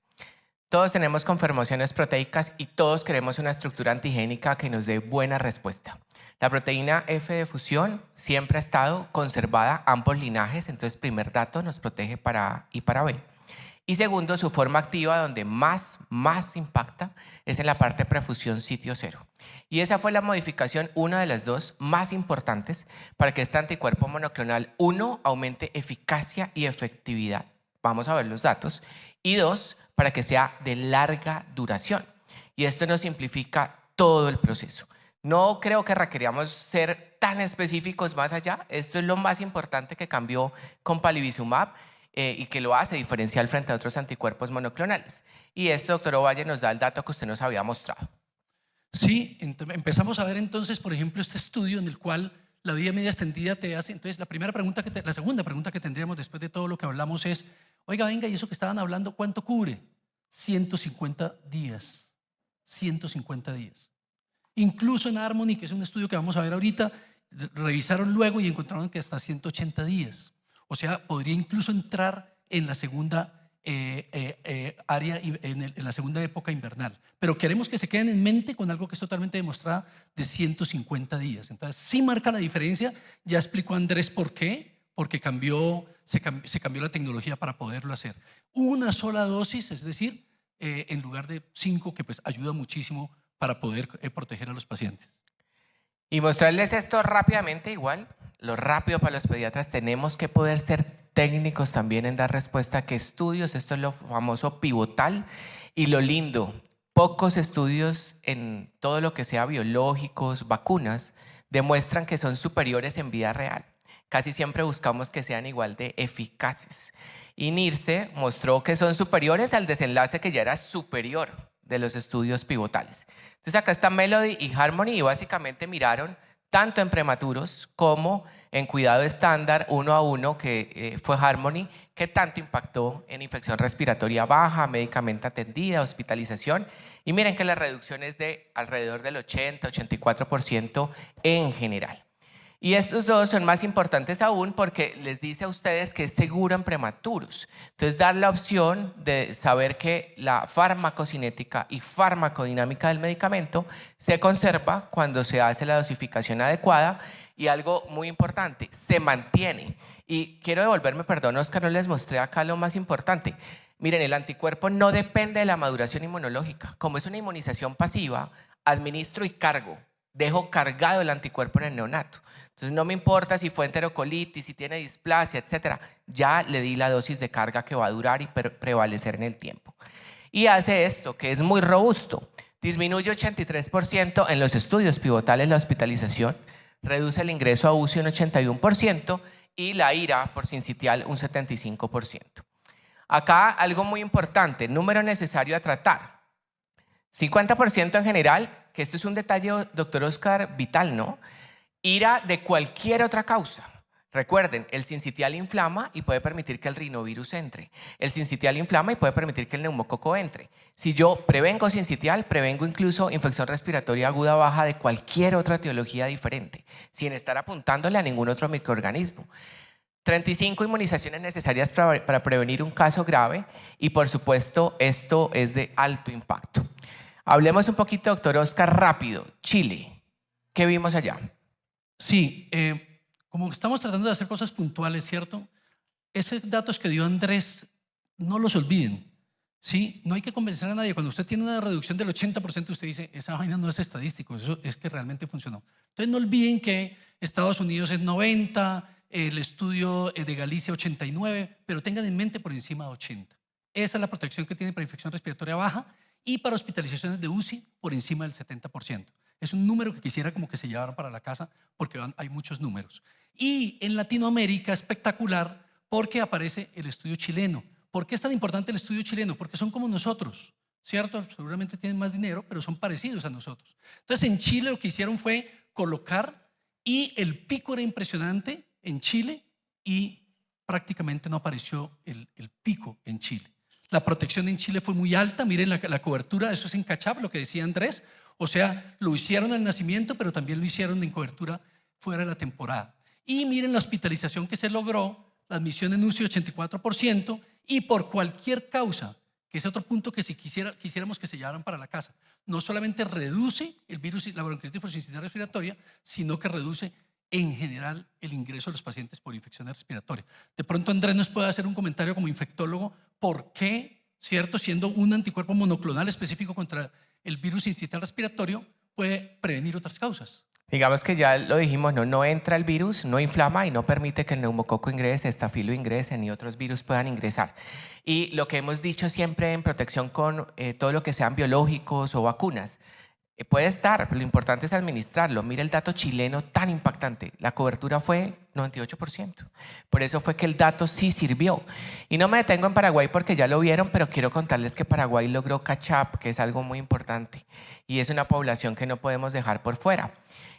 Todos tenemos conformaciones proteicas y todos queremos una estructura antigénica que nos dé buena respuesta. La proteína F de fusión siempre ha estado conservada ambos linajes, entonces primer dato nos protege para A y para B. Y segundo, su forma activa donde más impacta es en la parte de prefusión sitio cero. Y esa fue la modificación, una de las dos más importantes para que este anticuerpo monoclonal, 1, aumente eficacia y efectividad. Vamos a ver los datos. Y 2, para que sea de larga duración. Y esto nos simplifica todo el proceso. No creo que requeríamos ser tan específicos más allá. Esto es lo más importante que cambió con palivizumab y que lo hace diferencial frente a otros anticuerpos monoclonales. Y esto, doctor Ovalle, nos da el dato que usted nos había mostrado. Sí, empezamos a ver entonces, por ejemplo, este estudio en el cual la vida media extendida te hace. Entonces, la segunda pregunta que tendríamos después de todo lo que hablamos es, oiga, venga, y eso que estaban hablando, ¿cuánto cubre? 150 días. 150 días. Incluso en Harmony, que es un estudio que vamos a ver ahorita, revisaron luego y encontraron que hasta 180 días. O sea, podría incluso entrar en la segunda área, en la segunda época invernal. Pero queremos que se queden en mente con algo que es totalmente demostrado de 150 días. Entonces, sí marca la diferencia. Ya explicó Andrés por qué. Porque se cambió la tecnología para poderlo hacer. Una sola dosis, es decir, en lugar de 5, que pues ayuda muchísimo para poder proteger a los pacientes. Y mostrarles esto rápidamente igual, lo rápido para los pediatras, tenemos que poder ser técnicos también en dar respuesta a qué estudios, esto es lo famoso pivotal y lo lindo, pocos estudios en todo lo que sea biológicos, vacunas, demuestran que son superiores en vida real. Casi siempre buscamos que sean igual de eficaces. Y NIRSE mostró que son superiores al desenlace que ya era superior de los estudios pivotales. Entonces acá está Melody y Harmony y básicamente miraron tanto en prematuros como en cuidado estándar 1 a 1 que fue Harmony, que tanto impactó en infección respiratoria baja, medicamento atendida, hospitalización. Y miren que la reducción es de alrededor del 80-84% en general. Y estos dos son más importantes aún porque les dice a ustedes que es seguro en prematuros. Entonces, dar la opción de saber que la farmacocinética y farmacodinámica del medicamento se conserva cuando se hace la dosificación adecuada y algo muy importante, se mantiene. Y quiero devolverme, perdón, Oscar, no les mostré acá lo más importante. Miren, el anticuerpo no depende de la maduración inmunológica. Como es una inmunización pasiva, administro y cargo. Dejo cargado el anticuerpo en el neonato. Entonces no me importa si fue enterocolitis, si tiene displasia, etcétera. Ya le di la dosis de carga que va a durar y prevalecer en el tiempo. Y hace esto, que es muy robusto. Disminuye 83% en los estudios pivotales la hospitalización, reduce el ingreso a UCI un 81% y la IRA por sincitial un 75%. Acá algo muy importante, número necesario a tratar. 50% en general, que esto es un detalle, doctor Oscar, vital, ¿no? IRA de cualquier otra causa. Recuerden, el sincitial inflama y puede permitir que el rinovirus entre. El sincitial inflama y puede permitir que el neumococo entre. Si yo prevengo sincitial, prevengo incluso infección respiratoria aguda baja de cualquier otra etiología diferente, sin estar apuntándole a ningún otro microorganismo. 35 inmunizaciones necesarias para prevenir un caso grave y por supuesto esto es de alto impacto. Hablemos un poquito, doctor Oscar, rápido. Chile, ¿qué vimos allá? Sí, como estamos tratando de hacer cosas puntuales, ¿cierto? Esos datos que dio Andrés, no los olviden, ¿sí? No hay que convencer a nadie. Cuando usted tiene una reducción del 80%, usted dice, esa vaina no es estadístico, eso es que realmente funcionó. Entonces no olviden que Estados Unidos es 90%, el estudio de Galicia 89%, pero tengan en mente por encima de 80%. Esa es la protección que tiene para infección respiratoria baja y para hospitalizaciones de UCI por encima del 70%. Es un número que quisiera como que se llevaran para la casa porque hay muchos números. Y en Latinoamérica espectacular porque aparece el estudio chileno. ¿Por qué es tan importante el estudio chileno? Porque son como nosotros, ¿cierto? Seguramente tienen más dinero, pero son parecidos a nosotros. Entonces en Chile lo que hicieron fue colocar y el pico era impresionante en Chile y prácticamente no apareció el pico en Chile. La protección en Chile fue muy alta, miren la cobertura, eso es en catch-up, lo que decía Andrés, o sea, lo hicieron al nacimiento, pero también lo hicieron en cobertura fuera de la temporada. Y miren la hospitalización que se logró, la admisión en UCI 84% y por cualquier causa, que es otro punto que si quisiéramos que se llevaran para la casa, no solamente reduce el virus y la bronquitis por sincitial respiratoria, sino que reduce en general el ingreso de los pacientes por infecciones respiratorias. De pronto Andrés nos puede hacer un comentario como infectólogo, ¿por qué, cierto, siendo un anticuerpo monoclonal específico contra el virus sincitial respiratorio, puede prevenir otras causas? Digamos que ya lo dijimos, no entra el virus, no inflama y no permite que el neumococo ingrese, estafilo ingrese, ni otros virus puedan ingresar. Y lo que hemos dicho siempre en protección con todo lo que sean biológicos o vacunas, puede estar, pero lo importante es administrarlo. Mira el dato chileno tan impactante. La cobertura fue 98%. Por eso fue que el dato sí sirvió. Y no me detengo en Paraguay porque ya lo vieron, pero quiero contarles que Paraguay logró catch up, que es algo muy importante. Y es una población que no podemos dejar por fuera.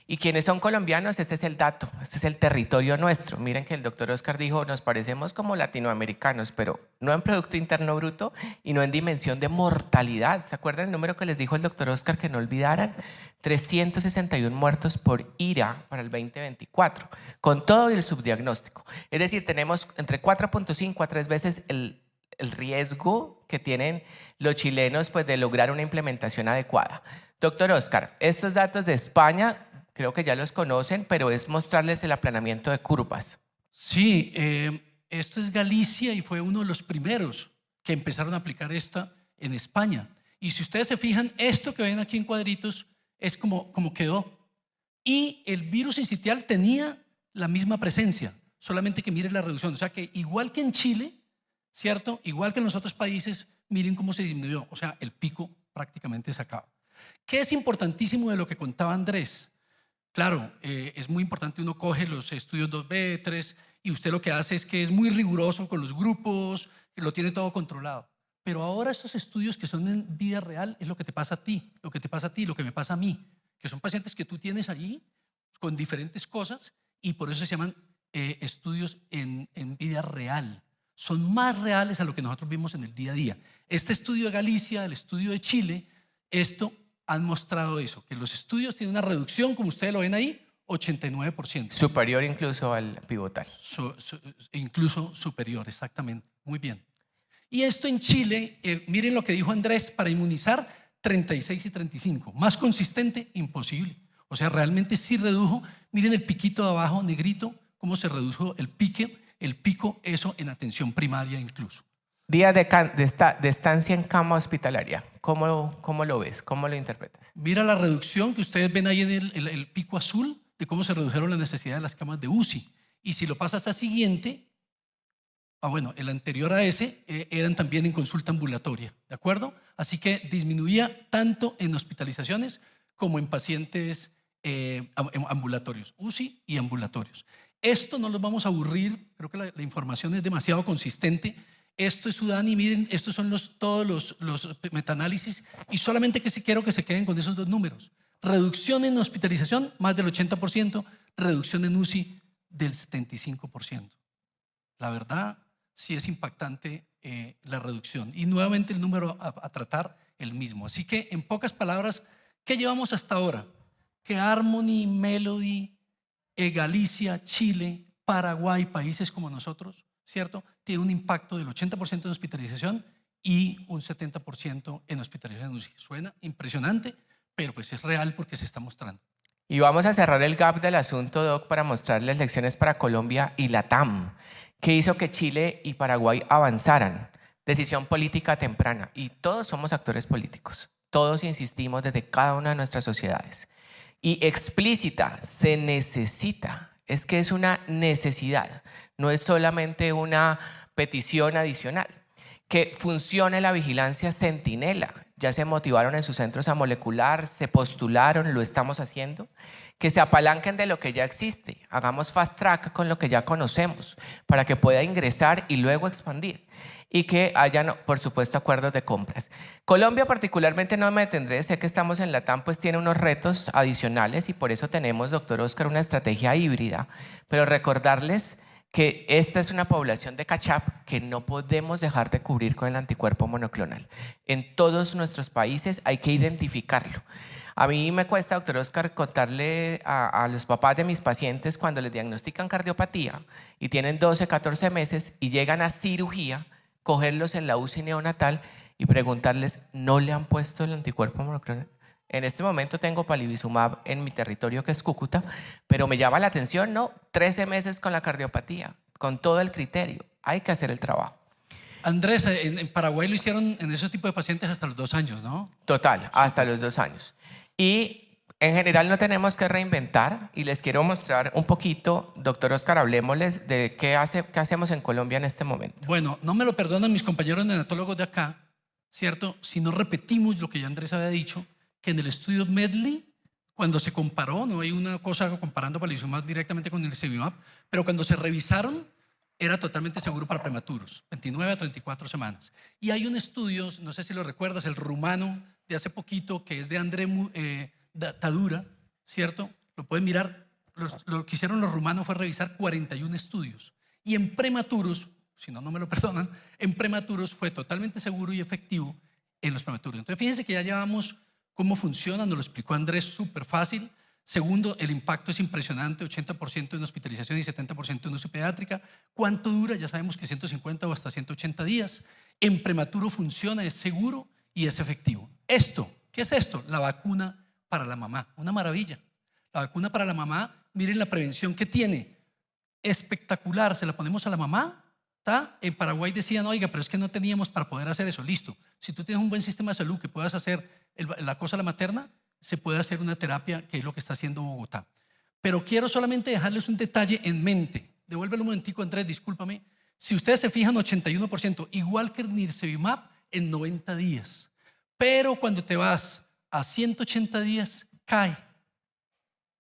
Y quienes son colombianos, este es el dato, este es el territorio nuestro. Miren que el doctor Oscar dijo, nos parecemos como latinoamericanos, pero no en Producto Interno Bruto y no en dimensión de mortalidad. ¿Se acuerdan el número que les dijo el doctor Oscar que no olvidaran? 361 muertos por IRA para el 2024, con todo el subdiagnóstico. Es decir, tenemos entre 4.5 a 3 veces el riesgo que tienen los chilenos pues, de lograr una implementación adecuada. Doctor Oscar, estos datos de España creo que ya los conocen, pero es mostrarles el aplanamiento de curvas. Sí, esto es Galicia y fue uno de los primeros que empezaron a aplicar esto en España. Y si ustedes se fijan, esto que ven aquí en cuadritos es como quedó. Y el virus sincitial tenía la misma presencia, solamente que miren la reducción. O sea que igual que en Chile, ¿cierto? Igual que en los otros países, miren cómo se disminuyó. O sea, el pico prácticamente se acaba. ¿Qué es importantísimo de lo que contaba Andrés? Claro, es muy importante, uno coge los estudios 2B, 3 y usted lo que hace es que es muy riguroso con los grupos, que lo tiene todo controlado. Pero ahora estos estudios que son en vida real es lo que te pasa a ti, lo que te pasa a ti, lo que me pasa a mí, que son pacientes que tú tienes allí con diferentes cosas y por eso se llaman estudios en vida real. Son más reales a lo que nosotros vimos en el día a día. Este estudio de Galicia, el estudio de Chile, esto han mostrado eso, que los estudios tienen una reducción, como ustedes lo ven ahí, 89%. Superior incluso al pivotal. Incluso superior, exactamente. Muy bien. Y esto en Chile, miren lo que dijo Andrés, para inmunizar 36 y 35. Más consistente, imposible. O sea, realmente sí redujo. Miren el piquito de abajo, negrito, cómo se redujo el pico, eso en atención primaria incluso. Días de estancia en cama hospitalaria. ¿Cómo lo ves? ¿Cómo lo interpretas? Mira la reducción que ustedes ven ahí en el pico azul de cómo se redujeron las necesidades de las camas de UCI. Y si lo pasas a siguiente, bueno, el anterior a ese eran también en consulta ambulatoria, ¿de acuerdo? Así que disminuía tanto en hospitalizaciones como en pacientes ambulatorios, UCI y ambulatorios. Esto no los vamos a aburrir, creo que la información es demasiado consistente. Esto es Sudán y miren, estos son todos los metaanálisis y solamente quiero que se queden con esos dos números. Reducción en hospitalización, más del 80%, reducción en UCI del 75%. La verdad, sí es impactante la reducción. Y nuevamente el número a tratar, el mismo. Así que, en pocas palabras, ¿qué llevamos hasta ahora? Que Harmony, Melody, Galicia, Chile, Paraguay, países como nosotros, ¿cierto?, tiene un impacto del 80% en hospitalización y un 70% en hospitalización UCI. Suena impresionante, pero pues es real porque se está mostrando. Y vamos a cerrar el gap del asunto, Doc, para mostrarles lecciones para Colombia y LATAM, que hizo que Chile y Paraguay avanzaran. Decisión política temprana. Y todos somos actores políticos. Todos insistimos desde cada una de nuestras sociedades. Y explícita, se necesita. Es que es una necesidad. No es solamente una petición adicional. Que funcione la vigilancia centinela. Ya se motivaron en sus centros a molecular, se postularon, lo estamos haciendo. Que se apalanquen de lo que ya existe. Hagamos fast track con lo que ya conocemos para que pueda ingresar y luego expandir. Y que hayan, por supuesto, acuerdos de compras. Colombia particularmente no me detendré, sé que estamos en LATAM, pues tiene unos retos adicionales y por eso tenemos, doctor Oscar, una estrategia híbrida. Pero recordarles que esta es una población de catch-up que no podemos dejar de cubrir con el anticuerpo monoclonal. En todos nuestros países hay que identificarlo. A mí me cuesta, doctor Oscar, contarle a los papás de mis pacientes cuando les diagnostican cardiopatía y tienen 12, 14 meses y llegan a cirugía, cogerlos en la UCI neonatal y preguntarles, ¿no le han puesto el anticuerpo monoclonal? En este momento tengo palivizumab en mi territorio, que es Cúcuta, pero me llama la atención, ¿no? 13 meses con la cardiopatía, con todo el criterio. Hay que hacer el trabajo. Andrés, en Paraguay lo hicieron en ese tipo de pacientes hasta los 2 años, ¿no? Total, hasta los 2 años. Y en general no tenemos que reinventar y les quiero mostrar un poquito, doctor Oscar, hablemosles de qué hacemos en Colombia en este momento. Bueno, no me lo perdonan mis compañeros neonatólogos de acá, ¿cierto? Si no repetimos lo que ya Andrés había dicho, que en el estudio Medley, cuando se comparó, no hay una cosa comparando palivizumab directamente con el nirsevimab, pero cuando se revisaron, era totalmente seguro para prematuros, 29 a 34 semanas. Y hay un estudio, no sé si lo recuerdas, el rumano de hace poquito, que es de André Tadura, ¿cierto? Lo pueden mirar. Lo que hicieron los rumanos fue revisar 41 estudios. Y en prematuros, si no, no me lo perdonan, en prematuros fue totalmente seguro y efectivo en los prematuros. Entonces, fíjense que ya llevamos cómo funciona, nos lo explicó Andrés súper fácil. Segundo, el impacto es impresionante, 80% en hospitalización y 70% en UCI pediátrica. ¿Cuánto dura? Ya sabemos que 150 o hasta 180 días. En prematuro funciona, es seguro y es efectivo. Esto, ¿qué es esto? La vacuna para la mamá, una maravilla. La vacuna para la mamá, miren la prevención que tiene, espectacular, se la ponemos a la mamá. ¿Tá? En Paraguay decían, oiga, pero es que no teníamos para poder hacer eso, listo. Si tú tienes un buen sistema de salud que puedas hacer la cosa a la materna, se puede hacer una terapia, que es lo que está haciendo Bogotá. Pero quiero solamente dejarles un detalle en mente. Devuélvelo un momentico, Andrés, discúlpame. Si ustedes se fijan, 81%, igual que el nirsevimab, en 90 días. Pero cuando te vas a 180 días, cae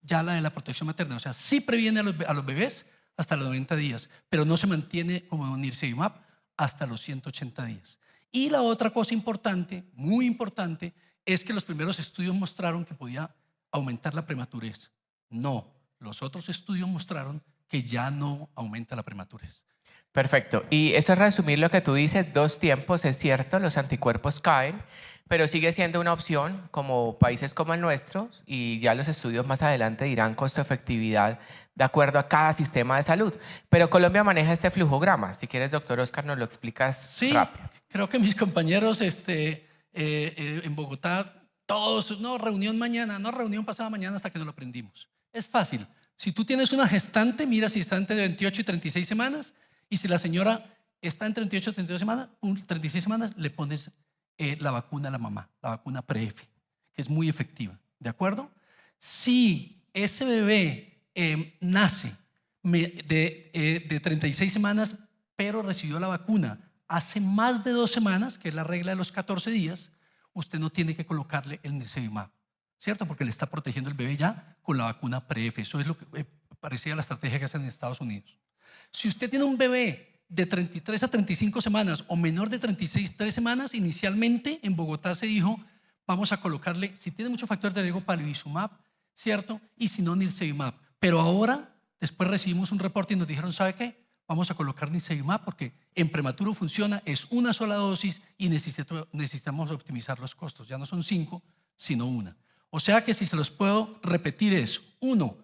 ya la de la protección materna. O sea, sí previene a los bebés hasta los 90 días, pero no se mantiene como nirsevimab hasta los 180 días. Y la otra cosa importante, muy importante, es que los primeros estudios mostraron que podía aumentar la prematurez. No, los otros estudios mostraron que ya no aumenta la prematurez. Perfecto. Y eso es resumir lo que tú dices, 2 tiempos, es cierto, los anticuerpos caen, pero sigue siendo una opción como países como el nuestro, y ya los estudios más adelante dirán costo-efectividad de acuerdo a cada sistema de salud. Pero Colombia maneja este flujograma. Si quieres, doctor Oscar, nos lo explicas rápido. Sí, creo que mis compañeros en Bogotá, todos, no, reunión mañana, no, reunión pasada mañana, hasta que nos lo aprendimos. Es fácil. Si tú tienes una gestante, mira si gestante de 28 y 36 semanas, y si la señora está en 38 o 32 semanas, 36 semanas, le pones la vacuna a la mamá, la vacuna PreF, que es muy efectiva, ¿de acuerdo? Si ese bebé nace de 36 semanas, pero recibió la vacuna hace más de 2 semanas, que es la regla de los 14 días, usted no tiene que colocarle el nirsevimab, ¿cierto? Porque le está protegiendo el bebé ya con la vacuna PreF. Eso es lo que parecía la estrategia que hacen en Estados Unidos. Si usted tiene un bebé de 33 a 35 semanas o menor de 36, 3 semanas, inicialmente en Bogotá se dijo, vamos a colocarle, si tiene mucho factor de riesgo, palivizumab, ¿cierto? Y si no, nirsevimab. Pero ahora, después recibimos un reporte y nos dijeron, ¿sabe qué? Vamos a colocar nirsevimab porque en prematuro funciona, es una sola dosis y necesitamos optimizar los costos. Ya no son 5, sino 1. O sea que si se los puedo repetir es, 1,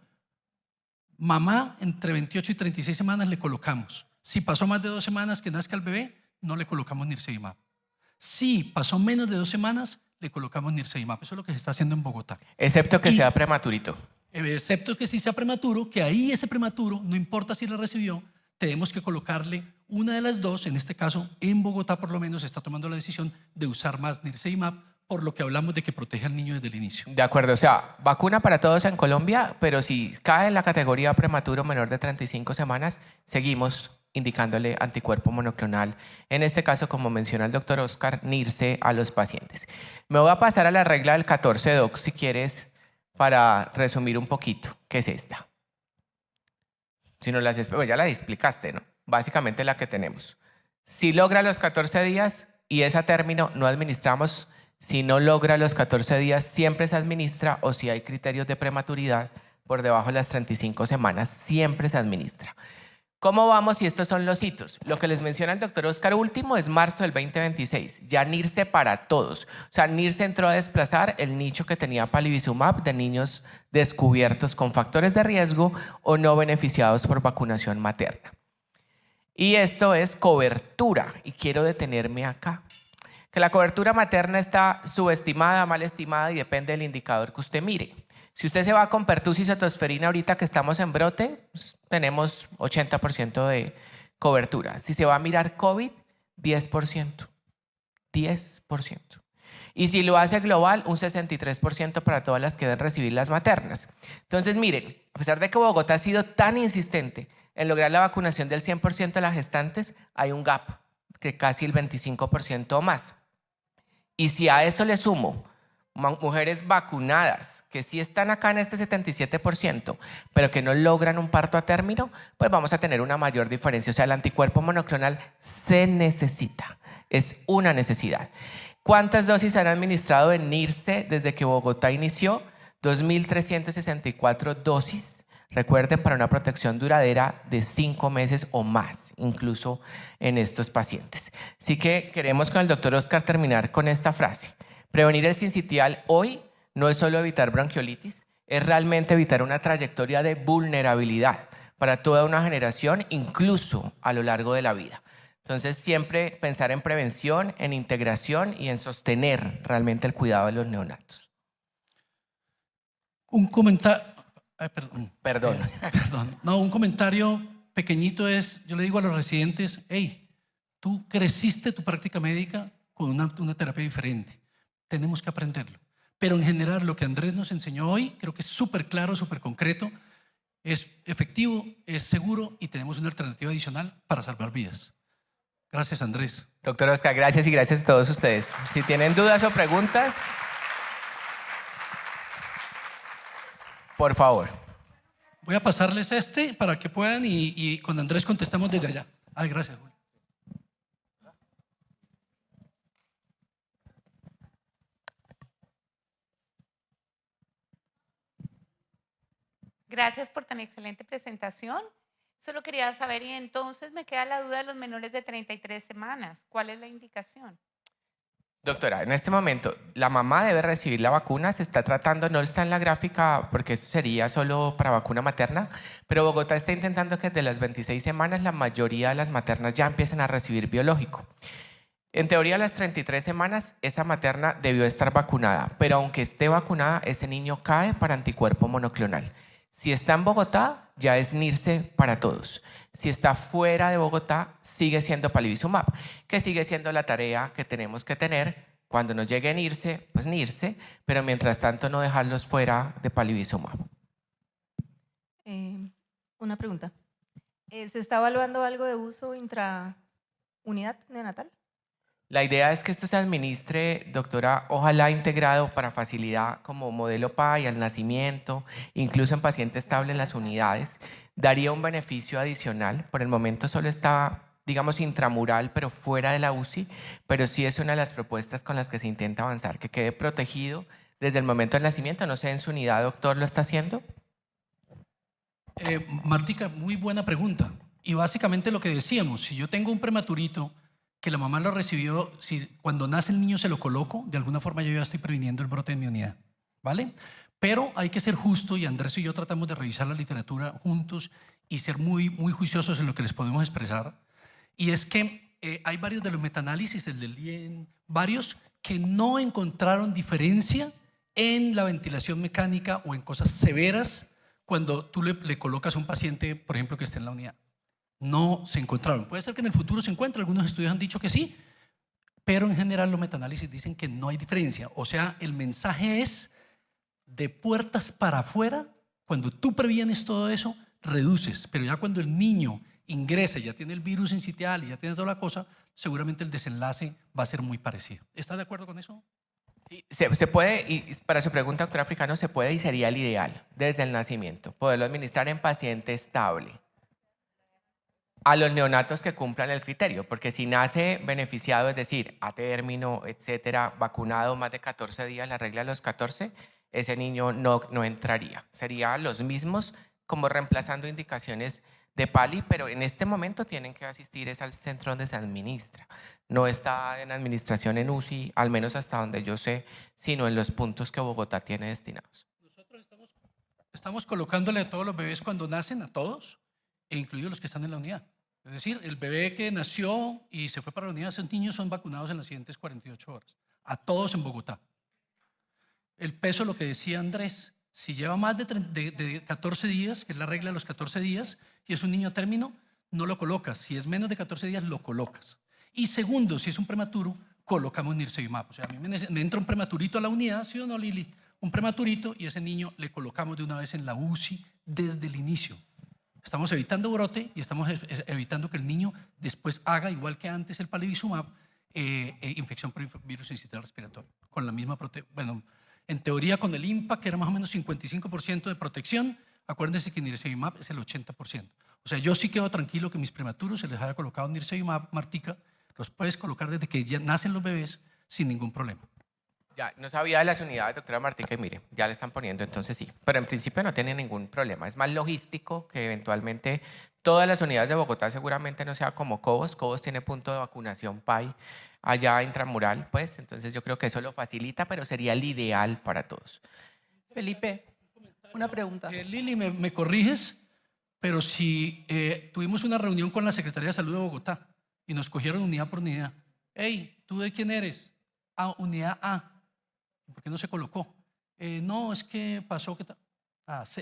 mamá entre 28 y 36 semanas le colocamos. Si pasó más de 2 semanas que nazca el bebé, no le colocamos nirsevimab. Si pasó menos de 2 semanas, le colocamos nirsevimab. Eso es lo que se está haciendo en Bogotá. Excepto que sea prematurito. Excepto que si sea prematuro, que ahí ese prematuro, no importa si lo recibió, tenemos que colocarle una de las dos. En este caso, en Bogotá por lo menos se está tomando la decisión de usar más nirsevimab, por lo que hablamos de que protege al niño desde el inicio. De acuerdo, o sea, vacuna para todos en Colombia, pero si cae en la categoría prematuro menor de 35 semanas, seguimos indicándole anticuerpo monoclonal, en este caso, como menciona el doctor Oscar, NIRSE a los pacientes. Me voy a pasar a la regla del 14, Doc, si quieres, para resumir un poquito. ¿Qué es esta? Si no ya la explicaste, ¿no? Básicamente la que tenemos. Si logra los 14 días y es a término, no administramos. Si no logra los 14 días, siempre se administra, o si hay criterios de prematuridad por debajo de las 35 semanas, siempre se administra. ¿Cómo vamos? Y estos son los hitos. Lo que les menciona el doctor Oscar último es marzo del 2026. Ya NIRSE para todos. O sea, NIRSE entró a desplazar el nicho que tenía palivizumab de niños descubiertos con factores de riesgo o no beneficiados por vacunación materna. Y esto es cobertura. Y quiero detenerme acá. Que la cobertura materna está subestimada, mal estimada y depende del indicador que usted mire. Si usted se va con pertussis o tosferina ahorita que estamos en brote, pues, tenemos 80% de cobertura. Si se va a mirar COVID, 10%. 10%. Y si lo hace global, un 63% para todas las que deben recibir las maternas. Entonces, miren, a pesar de que Bogotá ha sido tan insistente en lograr la vacunación del 100% de las gestantes, hay un gap de casi el 25% o más. Y si a eso le sumo mujeres vacunadas que sí están acá en este 77%, pero que no logran un parto a término, pues vamos a tener una mayor diferencia. O sea, el anticuerpo monoclonal se necesita, es una necesidad. ¿Cuántas dosis han administrado en NIRSE desde que Bogotá inició? 2.364 dosis. Recuerden, para una protección duradera de 5 meses o más, incluso en estos pacientes. Así que queremos con el doctor Oscar terminar con esta frase. Prevenir el sincitial hoy no es solo evitar bronquiolitis, es realmente evitar una trayectoria de vulnerabilidad para toda una generación, incluso a lo largo de la vida. Entonces, siempre pensar en prevención, en integración y en sostener realmente el cuidado de los neonatos. Un comentario... Perdón. Perdón. No, un comentario pequeñito es, yo le digo a los residentes, hey, tú creciste tu práctica médica con una terapia diferente. Tenemos que aprenderlo. Pero en general lo que Andrés nos enseñó hoy creo que es súper claro, súper concreto, es efectivo, es seguro y tenemos una alternativa adicional para salvar vidas. Gracias, Andrés. Doctor Oscar, gracias y gracias a todos ustedes. Si tienen dudas o preguntas, por favor. Voy a pasarles para que puedan y con Andrés contestamos desde allá. Ay, gracias, Julio. Gracias por tan excelente presentación. Solo quería saber, y entonces me queda la duda de los menores de 33 semanas. ¿Cuál es la indicación? Doctora, en este momento la mamá debe recibir la vacuna, se está tratando, no está en la gráfica porque eso sería solo para vacuna materna, pero Bogotá está intentando que desde las 26 semanas la mayoría de las maternas ya empiecen a recibir biológico. En teoría, a las 33 semanas esa materna debió estar vacunada, pero aunque esté vacunada, ese niño cae para anticuerpo monoclonal. Si está en Bogotá, ya es NIRSE para todos. Si está fuera de Bogotá, sigue siendo Palivizumab, que sigue siendo la tarea que tenemos que tener. Cuando nos llegue NIRSE, pues NIRSE, pero mientras tanto no dejarlos fuera de Palivizumab. Una pregunta. ¿Se está evaluando algo de uso intraunidad neonatal? La idea es que esto se administre, doctora, ojalá integrado para facilidad como modelo PAI al nacimiento, incluso en paciente estable en las unidades. Daría un beneficio adicional. Por el momento solo está, digamos, intramural, pero fuera de la UCI, pero sí es una de las propuestas con las que se intenta avanzar, que quede protegido desde el momento del nacimiento. No sé, en su unidad, doctor, ¿lo está haciendo? Martica, muy buena pregunta. Y básicamente lo que decíamos, si yo tengo un prematurito que la mamá lo recibió, si cuando nace el niño se lo coloco, de alguna forma yo ya estoy previniendo el brote en mi unidad, ¿vale? Pero hay que ser justo, y Andrés y yo tratamos de revisar la literatura juntos y ser muy, muy juiciosos en lo que les podemos expresar. Y es que hay varios de los metaanálisis, el del Lien, varios que no encontraron diferencia en la ventilación mecánica o en cosas severas cuando tú le colocas a un paciente, por ejemplo, que esté en la unidad. No se encontraron. Puede ser que en el futuro se encuentre, algunos estudios han dicho que sí, pero en general los metaanálisis dicen que no hay diferencia. O sea, el mensaje es de puertas para afuera. Cuando tú previenes todo eso, reduces, pero ya cuando el niño ingresa, ya tiene el virus sincitial y ya tiene toda la cosa, seguramente el desenlace va a ser muy parecido. ¿Estás de acuerdo con eso? Sí, se puede, y para su pregunta, doctor Africano, se puede y sería el ideal desde el nacimiento, poderlo administrar en paciente estable a los neonatos que cumplan el criterio, porque si nace beneficiado, es decir, a término, etcétera, vacunado más de 14 días, la regla de los 14, ese niño no entraría. Serían los mismos como reemplazando indicaciones de PALI, pero en este momento tienen que asistir es al centro donde se administra. No está en administración en UCI, al menos hasta donde yo sé, sino en los puntos que Bogotá tiene destinados. Nosotros estamos colocándole a todos los bebés cuando nacen, a todos, e incluidos los que están en la unidad. Es decir, el bebé que nació y se fue para la unidad, esos niños son vacunados en las siguientes 48 horas. A todos en Bogotá. El peso, lo que decía Andrés, si lleva más de 14 días, que es la regla de los 14 días, y es un niño a término, no lo colocas. Si es menos de 14 días, lo colocas. Y segundo, si es un prematuro, colocamos nirsevimab. O sea, a mí me entra un prematurito a la unidad, ¿sí o no, Lili? Un prematurito, y ese niño le colocamos de una vez en la UCI desde el inicio. Estamos evitando brote y estamos evitando que el niño después haga, igual que antes el palivizumab, infección por virus sincitial respiratorio. Con la misma bueno, en teoría con el IMPA, que era más o menos 55% de protección, acuérdense que nirsevimab es el 80%. O sea, yo sí quedo tranquilo que mis prematuros se les haya colocado nirsevimab, Martica, los puedes colocar desde que ya nacen los bebés sin ningún problema. Ya, no sabía de las unidades, doctora Martica, y mire, ya le están poniendo, entonces sí. Pero en principio no tiene ningún problema. Es más logístico que eventualmente todas las unidades de Bogotá seguramente no sea como Cobos. Cobos tiene punto de vacunación PAI allá intramural, pues. Entonces yo creo que eso lo facilita, pero sería el ideal para todos. Felipe, una pregunta. Lili, me corriges, pero si tuvimos una reunión con la Secretaría de Salud de Bogotá y nos cogieron unidad por unidad. Hey, ¿tú de quién eres? Unidad A. ¿Por qué no se colocó? No, es que pasó que...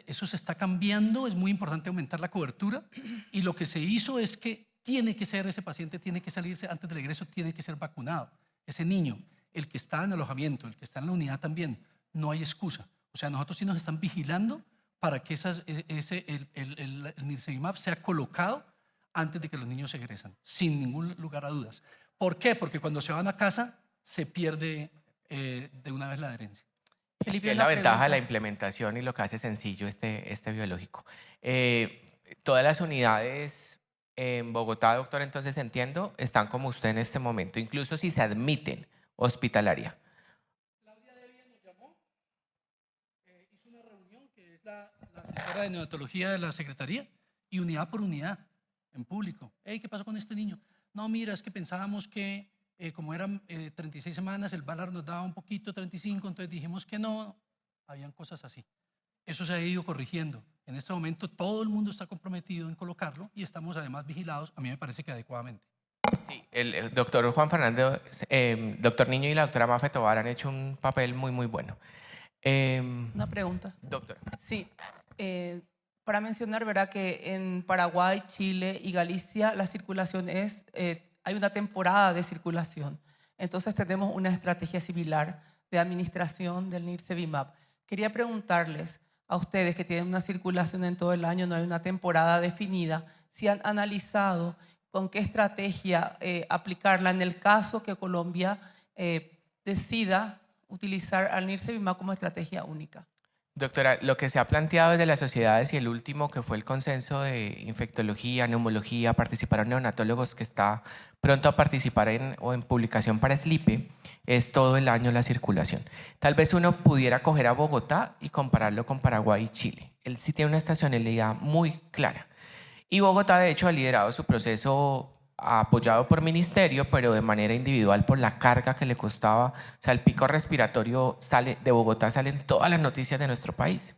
eso se está cambiando, es muy importante aumentar la cobertura y lo que se hizo es que tiene que ser ese paciente, tiene que salirse antes del egreso, tiene que ser vacunado. Ese niño, el que está en alojamiento, el que está en la unidad también, no hay excusa. O sea, nosotros sí nos están vigilando para que el nirsevimab sea colocado antes de que los niños egresan, sin ningún lugar a dudas. ¿Por qué? Porque cuando se van a casa se pierde de una vez la adherencia. Felipe, Es la ventaja de la implementación y lo que hace sencillo este biológico. Todas las unidades en Bogotá, doctor, entonces entiendo, están como usted en este momento, incluso si se admiten hospitalaria. Claudia Devia nos llamó, hizo una reunión que es la asesora de neonatología de la Secretaría y unidad por unidad, en público. Hey, ¿qué pasó con este niño? No, mira, es que pensábamos que como eran 36 semanas, el VALAR nos daba un poquito, 35, entonces dijimos que no, habían cosas así. Eso se ha ido corrigiendo. En este momento todo el mundo está comprometido en colocarlo y estamos además vigilados, a mí me parece que adecuadamente. Sí, el doctor Juan Fernando, doctor Niño y la doctora Mafe Tobar han hecho un papel muy, muy bueno. Una pregunta. Doctor. Sí, Para mencionar, ¿verdad?, que en Paraguay, Chile y Galicia la circulación es, hay una temporada de circulación. Entonces tenemos una estrategia similar de administración del Nirsevimab. Quería preguntarles a ustedes que tienen una circulación en todo el año, no hay una temporada definida, si han analizado con qué estrategia aplicarla en el caso que Colombia decida utilizar al Nirsevimab como estrategia única. Doctora, lo que se ha planteado desde las sociedades y el último que fue el consenso de infectología, neumología, participaron neonatólogos que está pronto a participar o en publicación para SLIPE, es todo el año la circulación. Tal vez uno pudiera coger a Bogotá y compararlo con Paraguay y Chile. Él sí tiene una estacionalidad muy clara. Y Bogotá, de hecho, ha liderado su proceso apoyado por ministerio, pero de manera individual por la carga que le costaba. O sea, el pico respiratorio de Bogotá salen todas las noticias de nuestro país.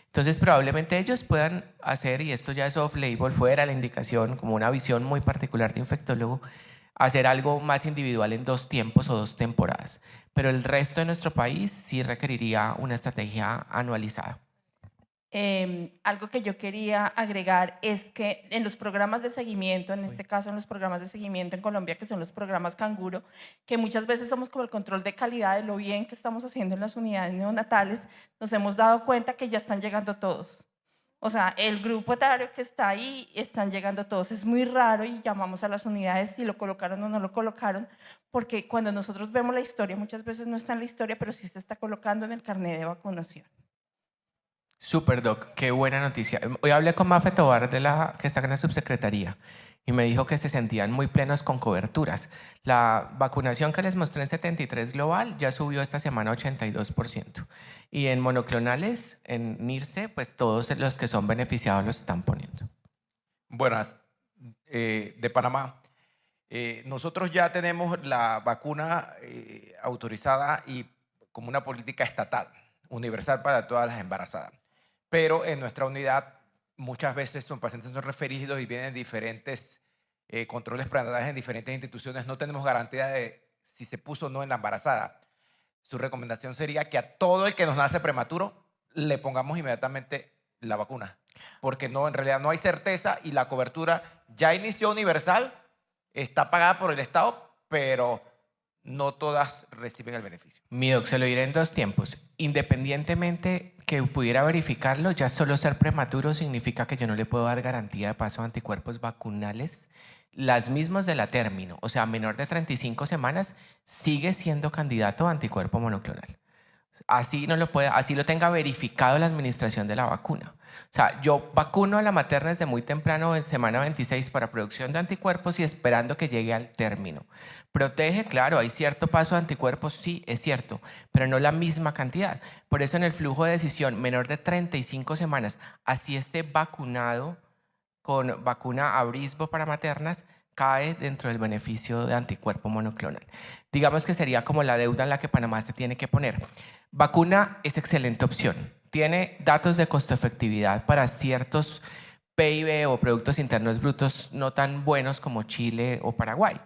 Entonces, probablemente ellos puedan hacer, y esto ya es off-label, fuera la indicación, como una visión muy particular de infectólogo, hacer algo más individual en 2 tiempos o 2 temporadas. Pero el resto de nuestro país sí requeriría una estrategia anualizada. Algo que yo quería agregar es que en los programas de seguimiento, en este caso en los programas de seguimiento en Colombia, que son los programas Canguro, que muchas veces somos como el control de calidad de lo bien que estamos haciendo en las unidades neonatales, nos hemos dado cuenta que ya están llegando todos. O sea, el grupo etario que está ahí, están llegando todos. Es muy raro y llamamos a las unidades si lo colocaron o no lo colocaron, porque cuando nosotros vemos la historia, muchas veces no está en la historia, pero sí se está colocando en el carnet de vacunación. Super Doc, qué buena noticia. Hoy hablé con Mafe Tobar, que está en la subsecretaría, y me dijo que se sentían muy plenos con coberturas. La vacunación que les mostré en 73 global ya subió esta semana 82%. Y en monoclonales, en NIRSE, pues todos los que son beneficiados los están poniendo. Buenas, de Panamá. Nosotros ya tenemos la vacuna autorizada y como una política estatal, universal para todas las embarazadas. Pero en nuestra unidad muchas veces son pacientes son referidos y vienen diferentes controles prenatales en diferentes instituciones. No tenemos garantía de si se puso o no en la embarazada. Su recomendación sería que a todo el que nos nace prematuro le pongamos inmediatamente la vacuna. Porque no, en realidad no hay certeza y la cobertura ya inició universal, está pagada por el Estado, pero no todas reciben el beneficio. Mi doc, se lo diré en 2 tiempos. Independientemente que pudiera verificarlo, ya solo ser prematuro significa que yo no le puedo dar garantía de paso a anticuerpos vacunales, las mismas de la término, o sea, menor de 35 semanas, sigue siendo candidato a anticuerpo monoclonal. Así, así lo tenga verificado la administración de la vacuna. O sea, yo vacuno a la materna desde muy temprano, en semana 26, para producción de anticuerpos y esperando que llegue al término. Protege, claro, hay cierto paso de anticuerpos, sí, es cierto, pero no la misma cantidad. Por eso en el flujo de decisión, menor de 35 semanas, así esté vacunado con vacuna Abrisbo para maternas, cae dentro del beneficio de anticuerpo monoclonal. Digamos que sería como la deuda en la que Panamá se tiene que poner. Vacuna es excelente opción. Tiene datos de costo-efectividad para ciertos PIB o Productos Internos Brutos no tan buenos como Chile o Paraguay.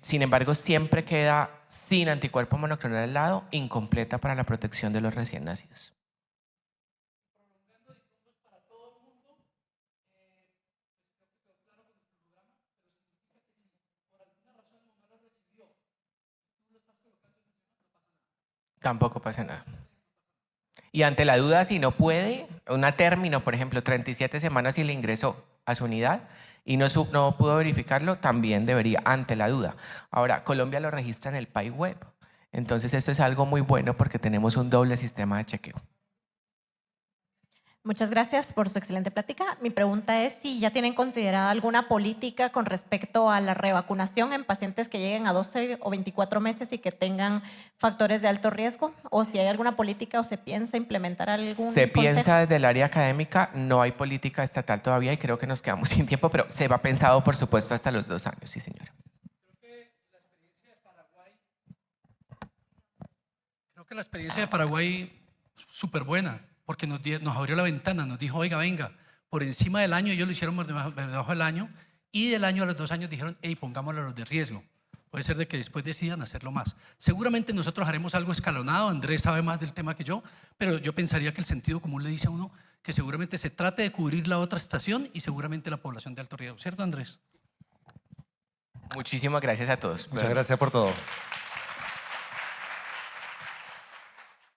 Sin embargo, siempre queda sin anticuerpo monoclonal al lado, incompleta para la protección de los recién nacidos. Tampoco pasa nada. Y ante la duda, si no puede, una término, por ejemplo, 37 semanas y le ingresó a su unidad y no pudo verificarlo, también debería, ante la duda. Ahora, Colombia lo registra en el PAI web. Entonces, esto es algo muy bueno porque tenemos un doble sistema de chequeo. Muchas gracias por su excelente plática. Mi pregunta es si ya tienen considerada alguna política con respecto a la revacunación en pacientes que lleguen a 12 o 24 meses y que tengan factores de alto riesgo, o si hay alguna política o se piensa implementar algún Se consejo. piensa desde el área académica, no hay política estatal todavía y creo que nos quedamos sin tiempo, pero se va pensado, por supuesto, hasta los 2 años, sí, señora. Creo que la experiencia de Paraguay es súper buena, porque nos abrió la ventana, nos dijo, oiga, venga, por encima del año, ellos lo hicieron por debajo del año, y del año a los 2 años dijeron, hey, pongámoslo a los de riesgo. Puede ser de que después decidan hacerlo más. Seguramente nosotros haremos algo escalonado, Andrés sabe más del tema que yo, pero yo pensaría que el sentido común le dice a uno que seguramente se trate de cubrir la otra estación y seguramente la población de alto riesgo. ¿Cierto, Andrés? Muchísimas gracias a todos. Muchas gracias por todo.